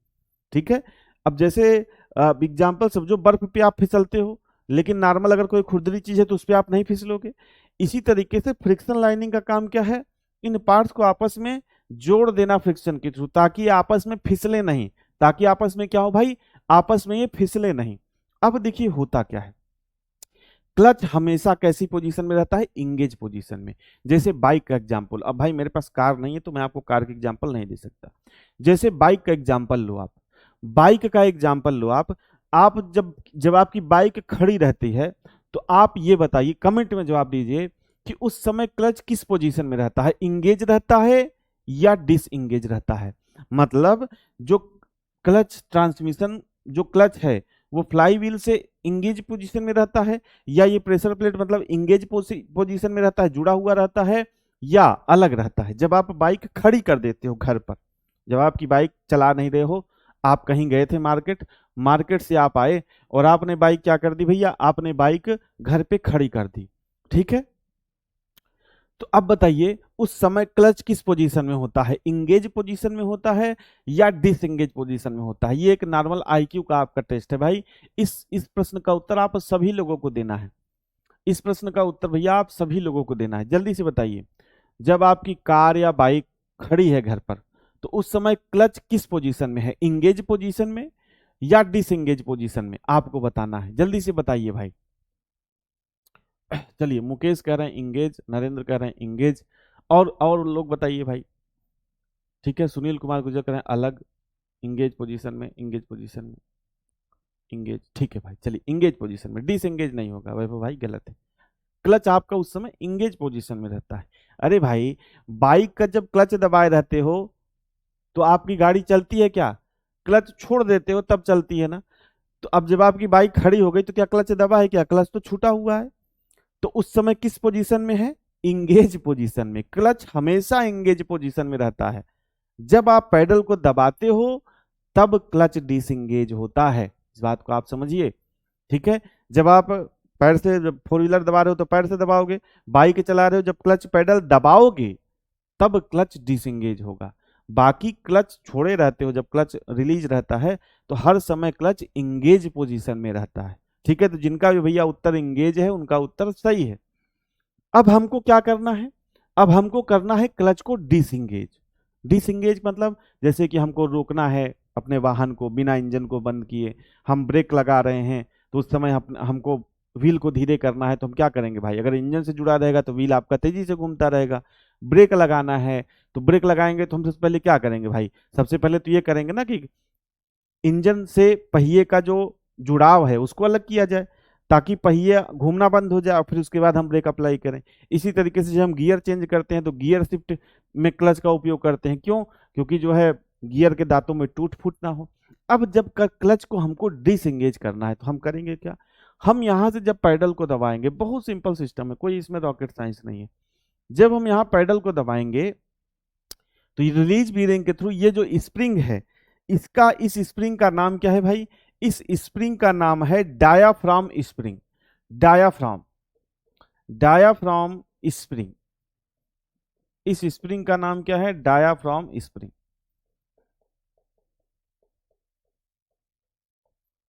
ठीक है, अब जैसे एग्जाम्पल समझो, बर्फ पे आप फिसलते हो, लेकिन नॉर्मल अगर कोई खुरदरी चीज है तो उस पर आप नहीं फिसलोगे। इसी तरीके से फ्रिक्शन लाइनिंग का काम क्या है, इन पार्ट्स को आपस में जोड़ देना फ्रिक्शन के थ्रू, ताकि आपस में फिसले नहीं, ताकि आपस में क्या हो भाई, आपस में ये फिसले नहीं। अब देखिए होता क्या है, क्लच हमेशा कैसी पोजीशन में रहता है, इंगेज पोजीशन में। जैसे बाइक का एग्जांपल, अब भाई मेरे पास कार नहीं है तो मैं आपको कार का एग्जांपल नहीं दे सकता। जैसे बाइक का एग्जांपल लो आप, बाइक का एग्जांपल लो आप जब जब आपकी बाइक खड़ी रहती है, तो आप ये बताइए, कमेंट में जवाब दीजिए कि उस समय क्लच किस पोजीशन में रहता है, इंगेज रहता है या डिसइंगेज रहता है। मतलब जो क्लच ट्रांसमिशन, जो क्लच है वो फ्लाई व्हील से इंगेज पोजीशन में रहता है, या ये प्रेशर प्लेट मतलब इंगेज पोजीशन में रहता है, जुड़ा हुआ रहता है, या अलग रहता है। जब आप बाइक खड़ी कर देते हो घर पर, जब आपकी बाइक चला नहीं रहे हो, आप कहीं गए थे मार्केट, मार्केट से आप आए और आपने बाइक क्या कर दी भैया, आपने बाइक घर पे खड़ी कर दी, ठीक है। तो अब बताइए उस समय क्लच किस पोजीशन में होता है, इंगेज पोजीशन में होता है या डिसएंगेज पोजीशन में होता है। ये एक नॉर्मल आईक्यू का आपका टेस्ट है भाई। इस प्रश्न का उत्तर आप सभी लोगों को देना है। इस प्रश्न का उत्तर भैया आप सभी लोगों को देना है, जल्दी से बताइए। जब आपकी कार या बाइक खड़ी है घर पर, तो उस समय क्लच किस पोजीशन में है, इंगेज पोजीशन में या डिसएंगेज पोजीशन में, आपको बताना है, जल्दी से बताइए भाई। चलिए, मुकेश कह रहे हैं इंगेज, नरेंद्र कह रहे हैं इंगेज, और लोग बताइए भाई। ठीक है, सुनील कुमार गुजर कह रहे हैं अलग, इंगेज पोजीशन में, इंगेज पोजीशन में, इंगेज, ठीक है भाई। चलिए, इंगेज पोजीशन में, डिसएंगेज नहीं होगा वैभव भाई, गलत है। क्लच आपका उस समय इंगेज पोजीशन में रहता है। अरे भाई, बाइक का जब क्लच दबाए रहते हो तो आपकी गाड़ी चलती है क्या, क्लच छोड़ देते हो तब चलती है ना। तो अब जब आपकी बाइक खड़ी हो गई तो क्या क्लच दबा है क्या, क्लच तो छूटा हुआ है। तो उस समय किस पोजीशन में है, इंगेज पोजीशन में। क्लच हमेशा इंगेज पोजीशन में रहता है। जब आप पैडल को दबाते हो तब क्लच डिसएंगेज होता है, इस बात को आप समझिए, ठीक है। जब आप पैर से, जब फोर व्हीलर दबा रहे हो तो पैर से दबाओगे, बाइक चला रहे हो जब क्लच पैडल दबाओगे तब क्लच डिसएंगेज होगा। बाकी क्लच छोड़े रहते हो, जब क्लच रिलीज रहता है तो हर समय क्लच इंगेज पोजीशन में रहता है, ठीक है। तो जिनका भी भैया उत्तर इंगेज है उनका उत्तर सही है। अब हमको क्या करना है, अब हमको करना है क्लच को डिसएंगेज। डिसएंगेज मतलब जैसे कि हमको रोकना है अपने वाहन को बिना इंजन को बंद किए, हम ब्रेक लगा रहे हैं तो उस समय हमको व्हील को धीरे करना है, तो हम क्या करेंगे भाई, अगर इंजन से जुड़ा रहेगा तो व्हील आपका तेजी से घूमता रहेगा। ब्रेक लगाना है तो ब्रेक लगाएंगे तो हम सबसे पहले क्या करेंगे भाई, सबसे पहले तो ये करेंगे ना कि इंजन से पहिए का जो जुड़ाव है उसको अलग किया जाए ताकि पहिया घूमना बंद हो जाए और फिर उसके बाद हम ब्रेक अप्लाई करें। इसी तरीके से जब हम गियर चेंज करते हैं तो गियर शिफ्ट में क्लच का उपयोग करते हैं, क्यों, क्योंकि जो है गियर के दांतों में टूट फूट ना हो। अब जब क्लच को हमको डिसएंगेज करना है तो हम करेंगे क्या, हम यहां से जब पैडल को दबाएंगे, बहुत सिंपल सिस्टम है, कोई इसमें रॉकेट साइंस नहीं है। जब हम यहाँ पैडल को दबाएंगे तो रिलीज बीयरिंग के थ्रू ये जो स्प्रिंग है, इसका, इस स्प्रिंग का नाम क्या है भाई, इस स्प्रिंग का नाम है diaphragm spring. Diaphragm, diaphragm spring, इस स्प्रिंग का नाम क्या है, diaphragm spring.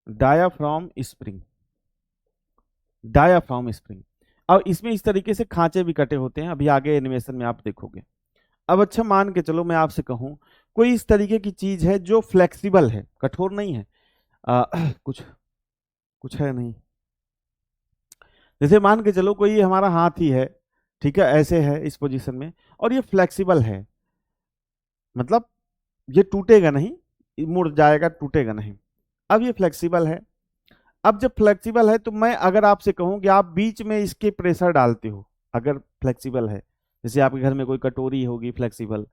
Diaphragm spring, diaphragm spring. अब इसमें इस तरीके से खांचे भी कटे होते हैं, अभी आगे एनिमेशन में आप देखोगे। अब अच्छा मान के चलो मैं आपसे कहूं कोई इस तरीके की चीज है जो फ्लेक्सिबल है, कठोर नहीं है, कुछ कुछ है नहीं, जैसे मान के चलो कोई ये हमारा हाथ ही है, ठीक है, ऐसे है इस पोजीशन में और ये फ्लेक्सिबल है, मतलब ये टूटेगा नहीं, मुड़ जाएगा, टूटेगा नहीं। अब ये फ्लेक्सिबल है, अब जब फ्लेक्सिबल है तो मैं अगर आपसे कहूं कि आप बीच में इसके प्रेशर डालते हो, अगर फ्लेक्सिबल है, जैसे आपके घर में कोई कटोरी होगी फ्लेक्सिबल,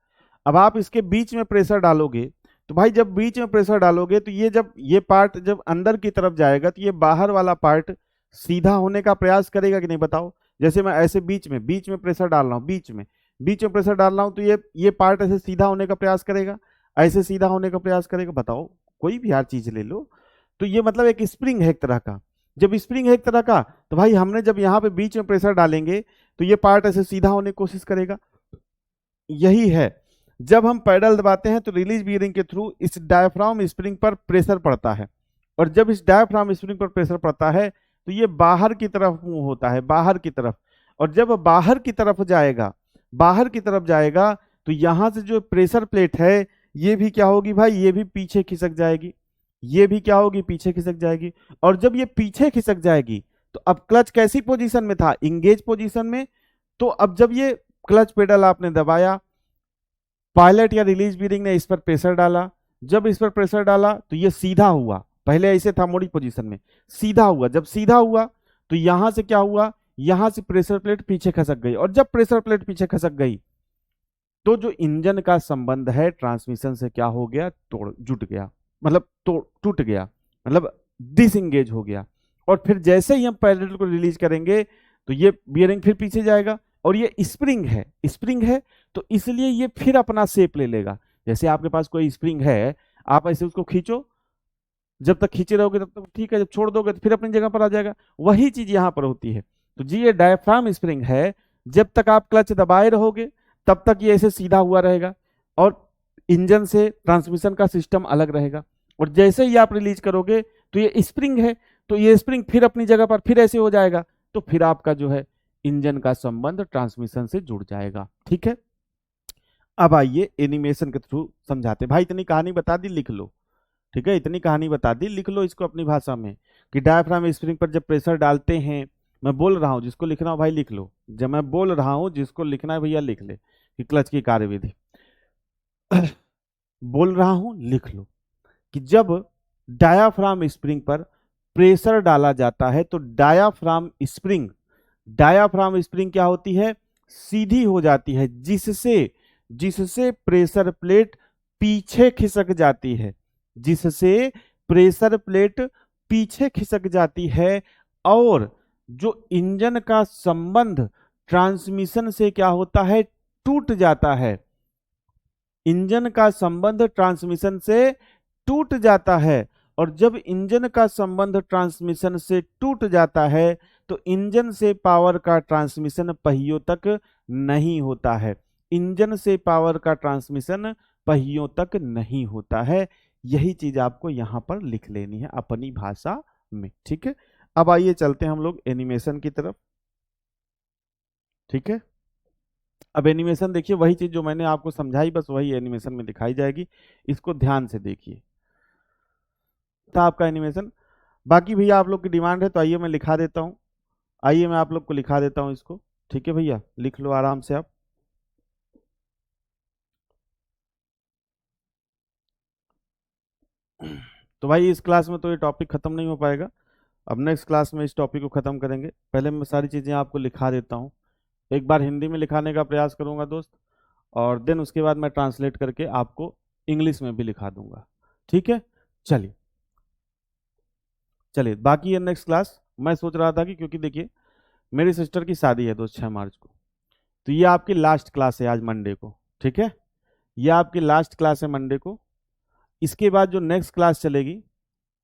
अब आप इसके बीच में प्रेशर डालोगे तो भाई जब बीच में प्रेशर डालोगे तो ये जब ये पार्ट जब अंदर की तरफ जाएगा तो ये बाहर वाला पार्ट सीधा होने का प्रयास करेगा कि नहीं, बताओ। जैसे मैं ऐसे बीच में प्रेशर डाल रहा हूँ, बीच में प्रेशर डाल रहा हूँ तो ये पार्ट ऐसे सीधा होने का प्रयास करेगा, ऐसे सीधा होने का प्रयास करेगा, बताओ, कोई भी हर चीज ले लो। तो ये मतलब एक स्प्रिंग है एक तरह का। जब स्प्रिंग है एक तरह का तो भाई हमने जब यहाँ पे बीच में प्रेशर डालेंगे तो ये पार्ट ऐसे सीधा होने की कोशिश करेगा। यही है, जब हम पैडल दबाते हैं तो रिलीज बीयरिंग के थ्रू इस डायफ्राम स्प्रिंग पर प्रेशर पड़ता है, और जब इस डायफ्राम स्प्रिंग पर प्रेशर पड़ता है तो ये बाहर की तरफ मूव होता है, बाहर की तरफ। और जब बाहर की तरफ जाएगा, बाहर की तरफ जाएगा तो यहां से जो प्रेशर प्लेट है ये भी क्या होगी भाई, ये भी पीछे खिसक जाएगी, ये भी क्या होगी, पीछे खिसक जाएगी। और जब ये पीछे खिसक जाएगी तो अब क्लच कैसी पोजीशन में था, इंगेज पोजीशन में। तो अब जब ये क्लच पेडल आपने दबाया, पायलट या रिलीज बीयरिंग ने इस पर प्रेशर डाला, जब इस पर प्रेशर डाला तो ये सीधा हुआ, पहले ऐसे था मोड़ी पोजीशन में, सीधा हुआ। जब सीधा हुआ तो यहां से क्या हुआ, यहां से प्रेशर प्लेट पीछे खसक गई, और जब प्रेशर प्लेट पीछे खसक गई तो जो इंजन का संबंध है ट्रांसमिशन से क्या हो गया, तोड़ जुट गया, मतलब टूट गया, मतलब डिसएंगेज हो गया। और फिर जैसे ही हम पैडल को रिलीज करेंगे तो ये बियरिंग फिर पीछे जाएगा, और ये स्प्रिंग है, स्प्रिंग है तो इसलिए ये फिर अपना शेप ले लेगा। जैसे आपके पास कोई स्प्रिंग है, आप ऐसे उसको खींचो, जब तक खींचे रहोगे तब तक ठीक है, जब छोड़ दोगे तो फिर अपनी जगह पर आ जाएगा। वही चीज यहाँ पर होती है। तो जी ये डायफ्राम स्प्रिंग है, जब तक आप क्लच दबाए रहोगे तब तक ये ऐसे सीधा हुआ रहेगा और इंजन से ट्रांसमिशन का सिस्टम अलग रहेगा। और जैसे ही आप रिलीज करोगे तो ये स्प्रिंग है, तो ये स्प्रिंग फिर अपनी जगह पर फिर ऐसे हो जाएगा, तो फिर आपका जो है इंजन का संबंध ट्रांसमिशन से जुड़ जाएगा। ठीक है, अब आइए एनिमेशन के थ्रू समझाते। भाई इतनी कहानी बता दी, लिख लो। ठीक है, इतनी कहानी बता दी, लिख लो इसको अपनी भाषा में कि डायफ्राम स्प्रिंग पर जब प्रेशर डालते हैं, मैं बोल रहा हूं जिसको लिखना हो भाई लिख लो, जब मैं बोल रहा हूं जिसको लिखना है भैया लिख ले कि क्लच की कार्यविधि बोल रहा हूं लिख लो कि जब डायाफ्राम स्प्रिंग पर प्रेशर डाला जाता है तो डायाफ्राम स्प्रिंग क्या होती है, सीधी हो जाती है, जिससे जिससे प्रेशर प्लेट पीछे खिसक जाती है, जिससे प्रेशर प्लेट पीछे खिसक जाती है। और जो इंजन का संबंध ट्रांसमिशन से क्या होता है, टूट जाता है। इंजन का संबंध ट्रांसमिशन से टूट जाता है। और जब इंजन का संबंध ट्रांसमिशन से टूट जाता है तो इंजन से पावर का ट्रांसमिशन पहियों तक नहीं होता है। इंजन से पावर का ट्रांसमिशन पहियों तक नहीं होता है। यही चीज आपको यहां पर लिख लेनी है अपनी भाषा में। ठीक है, अब आइए चलते हैं हम लोग एनिमेशन की तरफ। ठीक है, अब एनिमेशन देखिए, वही चीज जो मैंने आपको समझाई बस वही एनिमेशन में दिखाई जाएगी, इसको ध्यान से देखिए। था आपका एनिमेशन। बाकी भैया आप लोग की डिमांड है तो आइए मैं लिखा देता हूँ, आइए मैं आप लोग को लिखा देता हूँ इसको। ठीक है भैया, लिख लो आराम से आप। तो भाई इस क्लास में तो ये टॉपिक खत्म नहीं हो पाएगा, अब नेक्स्ट क्लास में इस टॉपिक को खत्म करेंगे। पहले मैं सारी चीजें आपको लिखा देता हूँ, एक बार हिंदी में लिखाने का प्रयास करूंगा दोस्त, और देन उसके बाद मैं ट्रांसलेट करके आपको इंग्लिश में भी लिखा दूंगा। ठीक है, चलिए चलिए, बाकी है नेक्स्ट क्लास। मैं सोच रहा था कि क्योंकि देखिए मेरी सिस्टर की शादी है दोस्त 6 मार्च को, तो ये आपकी लास्ट क्लास है आज मंडे को। ठीक है, ये आपकी लास्ट क्लास है मंडे को। इसके बाद जो नेक्स्ट क्लास चलेगी,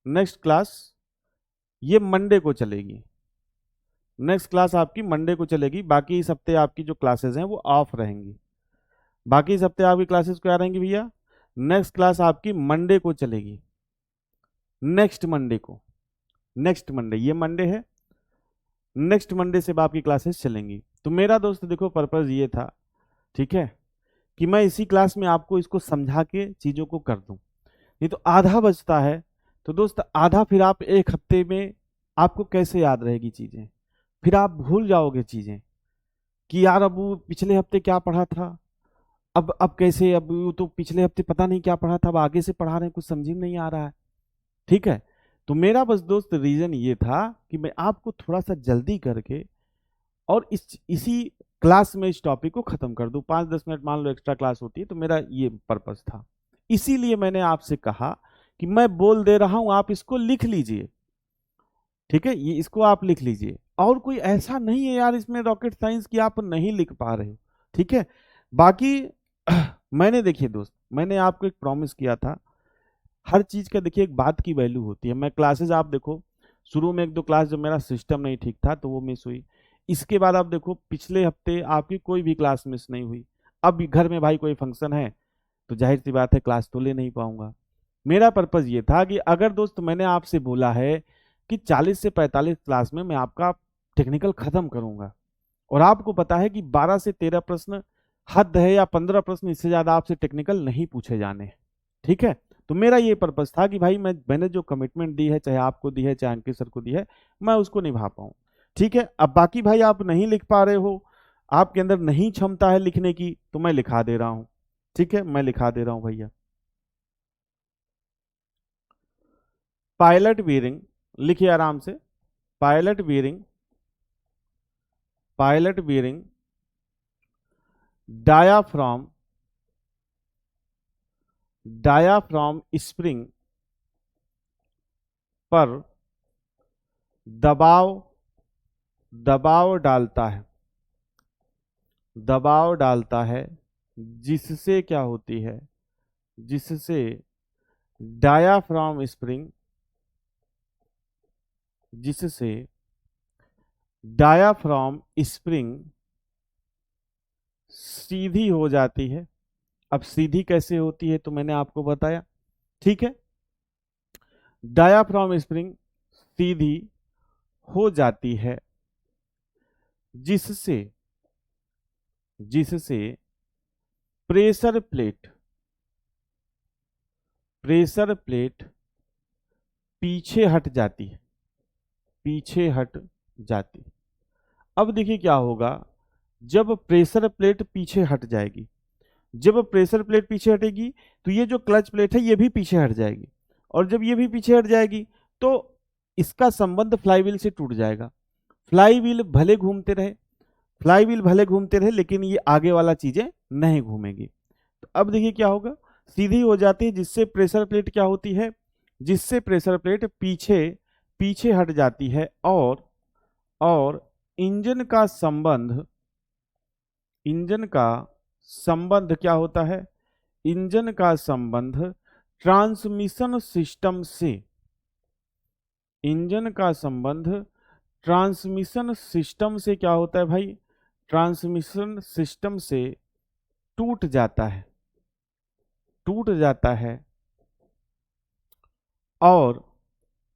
नेक्स्ट क्लास ये मंडे को चलेगी, नेक्स्ट क्लास आपकी मंडे को चलेगी। बाकी इस हफ्ते आपकी जो क्लासेस हैं वो ऑफ रहेंगी। बाकी इस हफ्ते आपकी क्लासेस क्या रहेंगी भैया, नेक्स्ट क्लास आपकी मंडे को चलेगी, नेक्स्ट मंडे को, नेक्स्ट मंडे, ये मंडे है, नेक्स्ट मंडे से आपकी क्लासेस चलेंगी। तो मेरा दोस्त देखो पर्पज ये था, ठीक है, कि मैं इसी क्लास में आपको इसको समझा के चीजों को कर दूं। नहीं तो आधा बचता है, तो दोस्त आधा फिर आप एक हफ्ते में आपको कैसे याद रहेगी चीजें, फिर आप भूल जाओगे चीजें कि यार अब वो पिछले हफ्ते क्या पढ़ा था, अब कैसे, अब वो तो पिछले हफ्ते पता नहीं क्या पढ़ा था, अब आगे से पढ़ा रहे हैं कुछ समझ में नहीं आ रहा है। ठीक है, तो मेरा बस दोस्त रीजन ये था कि मैं आपको थोड़ा सा जल्दी करके और इसी क्लास में इस टॉपिक को खत्म कर दूं। 5-10 मिनट मान लो एक्स्ट्रा क्लास होती है, तो मेरा ये पर्पस था। इसीलिए मैंने आपसे कहा कि मैं बोल दे रहा हूं, आप इसको लिख लीजिए। ठीक है, ये इसको आप लिख लीजिए, और कोई ऐसा नहीं है यार इसमें रॉकेट साइंस की आप नहीं लिख पा रहे हो। ठीक है, बाकी मैंने देखिए दोस्त, मैंने आपको एक प्रॉमिस किया था, हर चीज का देखिए एक बात की वैल्यू होती है। मैं क्लासेस आप देखो, शुरू में 1-2 क्लास जब मेरा सिस्टम नहीं ठीक था तो वो मिस हुई। इसके बाद आप देखो पिछले हफ्ते आपकी कोई भी क्लास मिस नहीं हुई। अब भी घर में भाई कोई फंक्शन है तो जाहिर सी बात है क्लास तो ले नहीं पाऊंगा। मेरा पर्पज ये था कि अगर दोस्त मैंने आपसे बोला है कि 40 से 45 क्लास में मैं आपका टेक्निकल खत्म करूंगा, और आपको पता है कि 12 से 13 प्रश्न हद है, या 15 प्रश्न, इससे ज्यादा आपसे टेक्निकल नहीं पूछे जाने हैं। ठीक है, तो मेरा ये पर्पस था कि भाई मैंने जो कमिटमेंट दी है, चाहे आपको दी है चाहे अंकित सर को दी है, मैं उसको निभा पाऊं। ठीक है, अब बाकी भाई आप नहीं लिख पा रहे हो, आपके अंदर नहीं क्षमता है लिखने की, तो मैं लिखा दे रहा हूं। ठीक है, मैं लिखा दे रहा हूं भैया। पायलट बीयरिंग, लिखिए आराम से। Pilot bearing, pilot bearing diaphragm, diaphragm spring पर दबाव, दबाव डालता है, दबाव डालता है, जिससे क्या होती है, जिससे डायाफ्राम स्प्रिंग, जिससे डायाफ्राम स्प्रिंग सीधी हो जाती है। अब सीधी कैसे होती है तो मैंने आपको बताया, ठीक है। डायाफ्राम स्प्रिंग सीधी हो जाती है जिससे जिससे प्रेशर प्लेट पीछे हट जाती है, पीछे हट जाती। अब देखिए क्या होगा, जब प्रेशर प्लेट पीछे हट जाएगी, जब प्रेशर प्लेट पीछे हटेगी तो ये जो क्लच प्लेट है ये भी पीछे हट जाएगी, और जब ये भी पीछे हट जाएगी तो इसका संबंध फ्लाईव्हील से टूट जाएगा। फ्लाईव्हील भले घूमते रहे, फ्लाईव्हील भले घूमते रहे, लेकिन ये आगे वाला चीजें नहीं घूमेगी। तो अब देखिए क्या होगा, सीधी हो जाती है जिससे प्रेशर प्लेट क्या होती है, जिससे प्रेशर प्लेट पीछे पीछे हट जाती है, और इंजन का संबंध, इंजन का संबंध क्या होता है, इंजन का संबंध ट्रांसमिशन सिस्टम से, इंजन का संबंध ट्रांसमिशन सिस्टम से क्या होता है भाई, ट्रांसमिशन सिस्टम से टूट जाता है, टूट जाता है, और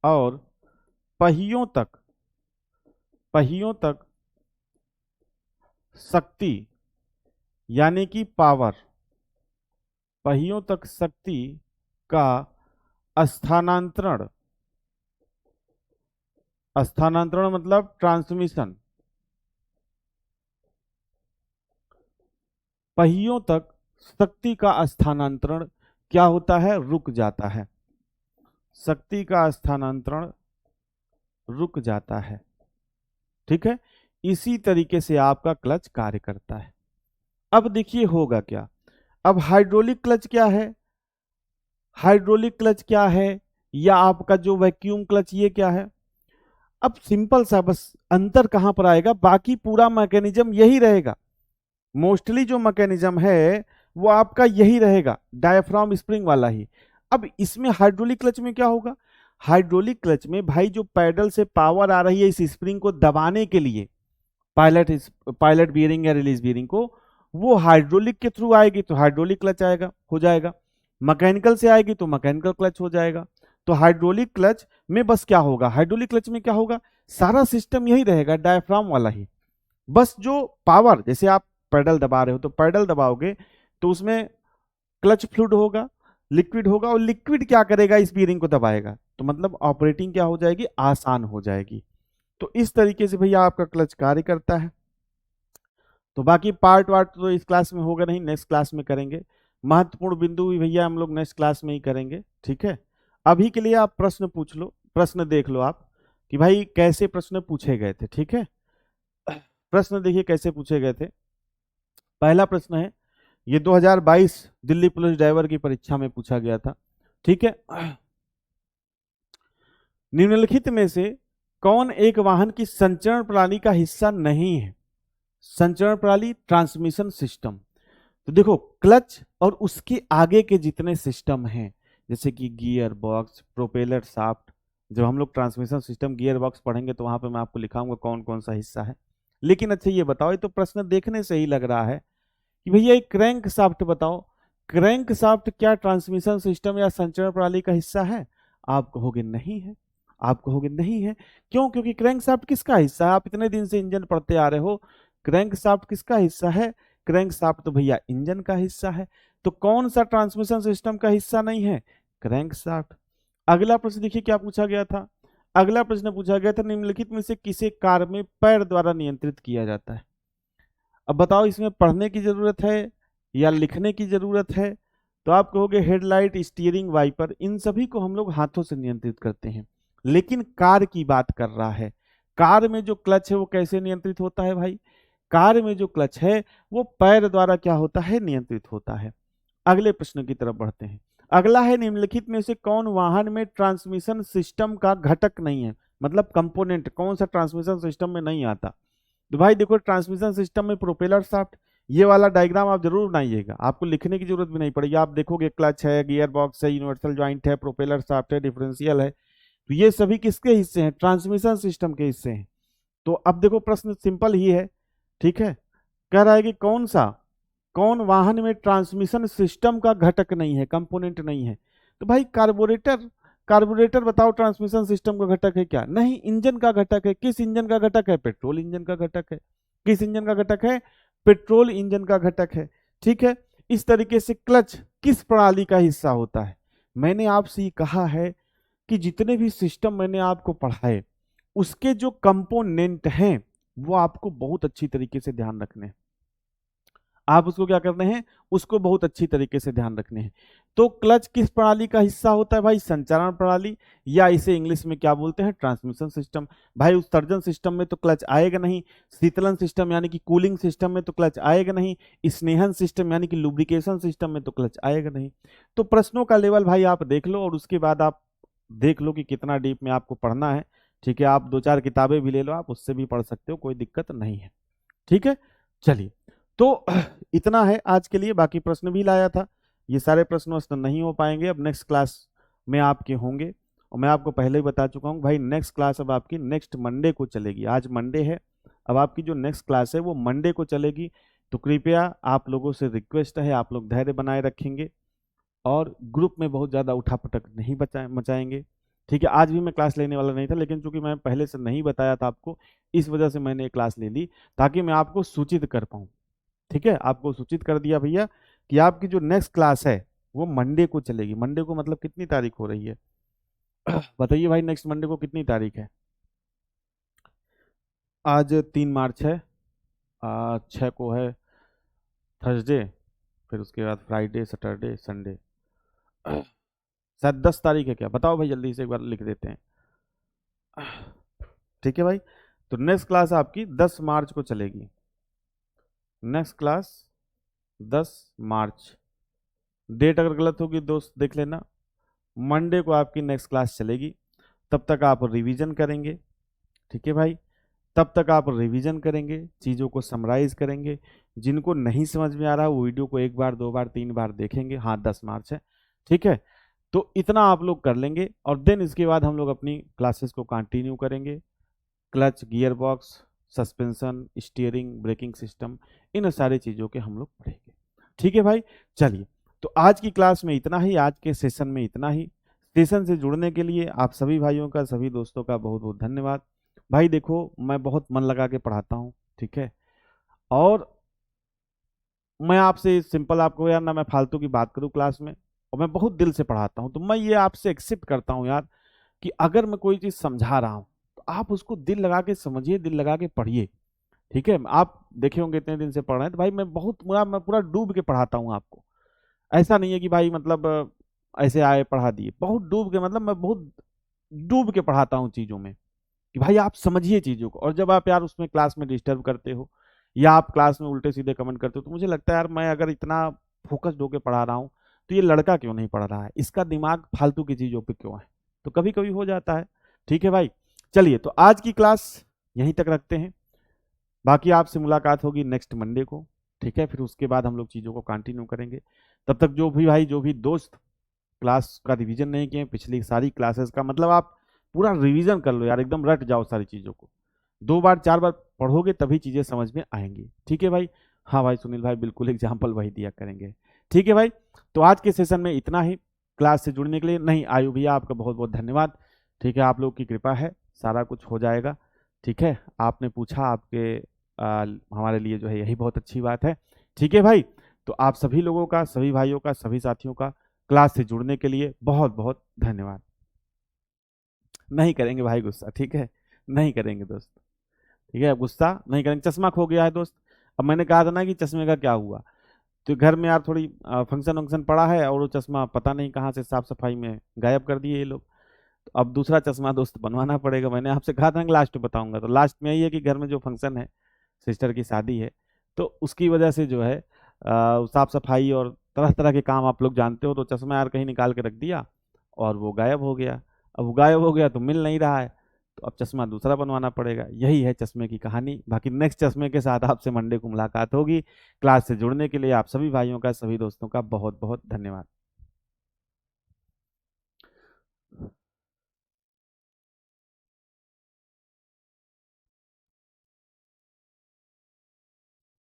और पहियों तक, पहियों तक शक्ति यानी कि पावर, पहियों तक शक्ति का स्थानांतरण, स्थानांतरण मतलब ट्रांसमिशन, पहियों तक शक्ति का स्थानांतरण क्या होता है, रुक जाता है, शक्ति का स्थानांतरण रुक जाता है, ठीक है। इसी तरीके से आपका क्लच कार्य करता है। अब देखिए होगा क्या, अब हाइड्रोलिक क्लच क्या है, हाइड्रोलिक क्लच क्या है, या आपका जो वैक्यूम क्लच ये क्या है। अब सिंपल सा बस अंतर कहां पर आएगा, बाकी पूरा मैकेनिज्म यही रहेगा, मोस्टली जो मैकेनिज्म है वो आपका यही रहेगा, डायफ्राम स्प्रिंग वाला ही। अब इसमें हाइड्रोलिक क्लच में क्या होगा, हाइड्रोलिक क्लच में भाई जो पैडल से पावर आ रही है इस स्प्रिंग को दबाने के लिए, पायलट बियरिंग या रिलीज बियरिंग को, वो हाइड्रोलिक के थ्रू आएगी तो हाइड्रोलिक क्लच आएगा, हो जाएगा, मैकेनिकल से आएगी तो मैकेनिकल क्लच हो जाएगा। तो हाइड्रोलिक क्लच में बस क्या होगा, हाइड्रोलिक क्लच में क्या होगा, सारा सिस्टम यही रहेगा, डायफ्राम वाला ही। बस जो पावर, जैसे आप पैडल दबा रहे हो तो पैडल दबाओगे तो उसमें क्लच फ्लूइड होगा, लिक्विड होगा, और लिक्विड क्या करेगा, इस बीयरिंग को दबाएगा, तो मतलब ऑपरेटिंग क्या हो जाएगी, आसान हो जाएगी। तो इस तरीके से भैया आपका क्लच कार्य करता है। तो बाकी पार्ट वार्ट तो इस क्लास में होगा नहीं, नेक्स्ट क्लास में करेंगे। महत्वपूर्ण बिंदु भी भैया हम लोग नेक्स्ट क्लास में ही करेंगे, ठीक है। अभी के लिए आप प्रश्न पूछ लो, प्रश्न देख लो आप कि भाई कैसे प्रश्न पूछे गए थे, ठीक है। प्रश्न देखिए कैसे पूछे गए थे। पहला प्रश्न है, ये 2022 दिल्ली पुलिस ड्राइवर की परीक्षा में पूछा गया था, ठीक है। निम्नलिखित में से कौन एक वाहन की संचरण प्रणाली का हिस्सा नहीं है, संचरण प्रणाली ट्रांसमिशन सिस्टम। तो देखो क्लच और उसके आगे के जितने सिस्टम हैं, जैसे कि गियर बॉक्स, प्रोपेलर शाफ्ट, जब हम लोग ट्रांसमिशन सिस्टम गियर बॉक्स पढ़ेंगे तो वहां पे मैं आपको लिखाऊंगा कौन कौन सा हिस्सा है। लेकिन अच्छा ये बताओ, ये तो प्रश्न देखने से ही लग रहा है कि भैया एक क्रैंक शाफ्ट बताओ, क्रैंक शाफ्ट क्या ट्रांसमिशन सिस्टम या संचरण प्रणाली का हिस्सा है। आप कहोगे नहीं है, आप कहोगे नहीं है, क्यों, क्योंकि क्रैंक शाफ्ट किसका हिस्सा है, आप इतने दिन से इंजन पढ़ते आ रहे हो, क्रैंक शाफ्ट किसका हिस्सा है, क्रैंक शाफ्ट तो भैया इंजन का हिस्सा है। तो कौन सा ट्रांसमिशन सिस्टम का हिस्सा नहीं है, क्रैंक शाफ्ट। अगला प्रश्न देखिए क्या पूछा गया था, अगला प्रश्न पूछा गया था, निम्नलिखित में से किसे कार में पैर द्वारा नियंत्रित किया जाता है। अब बताओ इसमें पढ़ने की जरूरत है या लिखने की जरूरत है। तो आप कहोगे हेडलाइट, स्टीयरिंग, वाइपर, इन सभी को हम लोग हाथों से नियंत्रित करते हैं, लेकिन कार की बात कर रहा है। कार में जो क्लच है वो कैसे नियंत्रित होता है भाई, कार में जो क्लच है वो पैर द्वारा क्या होता है, नियंत्रित होता है। अगले प्रश्न की तरफ बढ़ते हैं। अगला है, निम्नलिखित में से कौन वाहन में ट्रांसमिशन सिस्टम का घटक नहीं है, मतलब कंपोनेंट कौन सा ट्रांसमिशन सिस्टम में नहीं आता। तो भाई देखो ट्रांसमिशन सिस्टम में प्रोपेलर शाफ्ट, ये वाला डायग्राम आप जरूर बनाइएगा, आपको लिखने की जरूरत भी नहीं पड़ेगी। आप देखोगे क्लच है, गियर बॉक्स है, यूनिवर्सल जॉइंट है, प्रोपेलर शाफ्ट है, डिफरेंशियल है, तो ये सभी किसके हिस्से हैं? ट्रांसमिशन सिस्टम के हिस्से हैं। तो अब देखो प्रश्न सिंपल ही है, ठीक है। कह रहा है कि कौन वाहन में ट्रांसमिशन सिस्टम का घटक नहीं है, कंपोनेंट नहीं है? तो भाई कार्बोरेटर बताओ, ट्रांसमिशन सिस्टम का घटक है क्या? नहीं, इंजन का घटक है। किस इंजन का घटक है? पेट्रोल इंजन का घटक है। किस इंजन का घटक है? पेट्रोल इंजन का घटक है, ठीक है। इस तरीके से क्लच किस प्रणाली का हिस्सा होता है? मैंने आपसे ये कहा है कि जितने भी सिस्टम मैंने आपको पढ़ाए, उसके जो कंपोनेंट हैं वो आपको बहुत अच्छी तरीके से ध्यान रखने हैं। आप उसको क्या करने हैं? उसको बहुत अच्छी तरीके से ध्यान रखने हैं। तो क्लच किस प्रणाली का हिस्सा होता है भाई? संचारण प्रणाली, या इसे इंग्लिश में क्या बोलते हैं? Transmission system. भाई उत्सर्जन सिस्टम में तो क्लच आएगा नहीं, शीतलन सिस्टम यानी कि कूलिंग सिस्टम में तो क्लच आएगा नहीं, स्नेहन सिस्टम यानी कि लुब्रिकेशन सिस्टम में तो क्लच आएगा नहीं। तो प्रश्नों का लेवल भाई आप देख लो, और उसके बाद आप देख लो कि कितना डीप में आपको पढ़ना है, ठीक है। आप 2-4 किताबें भी ले लो, आप उससे भी पढ़ सकते हो, कोई दिक्कत नहीं है, ठीक है। चलिए, तो इतना है आज के लिए। बाकी प्रश्न भी लाया था, ये सारे प्रश्न नहीं हो पाएंगे, अब नेक्स्ट क्लास में आपके होंगे। और मैं आपको पहले ही बता चुका हूँ भाई, नेक्स्ट क्लास अब आपकी नेक्स्ट मंडे को चलेगी। आज मंडे है, अब आपकी जो नेक्स्ट क्लास है वो मंडे को चलेगी। तो कृपया आप लोगों से रिक्वेस्ट है, आप लोग धैर्य बनाए रखेंगे और ग्रुप में बहुत ज़्यादा उठापटक नहीं मचाएंगे, ठीक है। आज भी मैं क्लास लेने वाला नहीं था, लेकिन चूंकि मैं पहले से नहीं बताया था आपको, इस वजह से मैंने क्लास ले ली, ताकि मैं आपको सूचित कर पाऊँ, ठीक है। आपको सूचित कर दिया भैया कि आपकी जो नेक्स्ट क्लास है वो मंडे को चलेगी। मंडे को मतलब कितनी तारीख हो रही है? बताइए भाई, नेक्स्ट मंडे को कितनी तारीख है? आज 3 मार्च है, 6 को है थर्सडे, फिर उसके बाद फ्राइडे, सैटरडे, संडे, शायद 10 तारीख है क्या? बताओ भाई, जल्दी से एक बार लिख देते हैं, ठीक है भाई। तो नेक्स्ट क्लास आपकी 10 मार्च को चलेगी। नेक्स्ट क्लास 10 मार्च, डेट अगर गलत होगी दोस्त देख लेना। मंडे को आपकी नेक्स्ट क्लास चलेगी, तब तक आप रिवीजन करेंगे, ठीक है भाई। तब तक आप रिवीजन करेंगे, चीज़ों को समराइज करेंगे। जिनको नहीं समझ में आ रहा वो वीडियो को 1 बार 2 बार 3 बार देखेंगे। हाँ, 10 मार्च है, ठीक है। तो इतना आप लोग कर लेंगे, और देन इसके बाद हम लोग अपनी क्लासेस को कंटिन्यू करेंगे। Clutch, gear box, suspension, steering, braking system, इन सारी चीज़ों के हम लोग पढ़ेंगे, ठीक है भाई। चलिए, तो आज की क्लास में इतना ही, आज के सेशन में इतना ही। सेशन से जुड़ने के लिए आप सभी भाइयों का, सभी दोस्तों का बहुत बहुत धन्यवाद। भाई देखो, मैं बहुत मन लगा के पढ़ाता हूँ, ठीक है। और मैं आपसे सिंपल, आपको यार ना मैं फालतू की बात करूँ क्लास में, और मैं बहुत दिल से पढ़ाता हूँ। तो मैं ये आपसे एक्सेप्ट करता हूँ यार, कि अगर मैं कोई चीज़ समझा रहा हूँ तो आप उसको दिल लगा के समझिए, दिल लगा के पढ़िए, ठीक है। आप देखे होंगे इतने दिन से पढ़ रहे हैं, तो भाई मैं पूरा डूब के पढ़ाता हूँ आपको। ऐसा नहीं है कि भाई मतलब ऐसे आए पढ़ा दिए, बहुत डूब के, मतलब मैं बहुत डूब के पढ़ाता हूँ चीज़ों में, कि भाई आप समझिए चीज़ों को। और जब आप यार उसमें क्लास में डिस्टर्ब करते हो, या आप क्लास में उल्टे सीधे कमेंट करते हो, तो मुझे लगता है यार, मैं अगर इतना फोकस्ड होकर पढ़ा रहा हूँ, तो ये लड़का क्यों नहीं पढ़ रहा है, इसका दिमाग फालतू की चीज़ों पे क्यों है? तो कभी कभी हो जाता है, ठीक है भाई। चलिए, तो आज की क्लास यहीं तक रखते हैं, बाकी आपसे मुलाकात होगी नेक्स्ट मंडे को, ठीक है। फिर उसके बाद हम लोग चीज़ों को कंटिन्यू करेंगे। तब तक जो भी भाई, जो भी दोस्त क्लास का रिवीजन नहीं किए, पिछली सारी क्लासेस का, मतलब आप पूरा रिवीजन कर लो यार, एकदम रट जाओ सारी चीज़ों को। 2 बार 4 बार पढ़ोगे तभी चीज़ें समझ में आएंगी, ठीक है भाई। हाँ भाई सुनील भाई, बिल्कुल एग्जाम्पल वही दिया करेंगे, ठीक है भाई। तो आज के सेशन में इतना ही। क्लास से जुड़ने के लिए, नहीं आयु भैया, आपका बहुत बहुत धन्यवाद, ठीक है। आप लोग की कृपा है, सारा कुछ हो जाएगा, ठीक है। आपने पूछा, आपके हमारे लिए जो है यही बहुत अच्छी बात है, ठीक है भाई। तो आप सभी लोगों का, सभी भाइयों का, सभी साथियों का क्लास से जुड़ने के लिए बहुत बहुत धन्यवाद। नहीं करेंगे भाई गुस्सा, ठीक है, नहीं करेंगे दोस्त, ठीक है। गुस्सा नहीं करेंगे। चश्मा खो गया है दोस्त, अब मैंने कहा था ना कि चश्मे का क्या हुआ, तो घर में यार थोड़ी फंक्शन वंक्शन पड़ा है, और वो चश्मा पता नहीं कहाँ से साफ सफाई में गायब कर दिए ये लोग। तो अब दूसरा चश्मा दोस्त बनवाना पड़ेगा। मैंने आपसे कहा था कि लास्ट में बताऊंगा, तो लास्ट में यही है कि घर में जो फंक्शन है, सिस्टर की शादी है, तो उसकी वजह से जो है साफ सफाई और तरह तरह के काम आप लोग जानते हो, तो चश्मा यार कहीं निकाल के रख दिया और वो गायब हो गया। अब वो गायब हो गया तो मिल नहीं रहा है, तो अब चश्मा दूसरा बनवाना पड़ेगा। यही है चश्मे की कहानी। बाकी नेक्स्ट चश्मे के साथ आपसे मंडे को मुलाकात होगी। क्लास से जुड़ने के लिए आप सभी भाइयों का, सभी दोस्तों का बहुत बहुत धन्यवाद।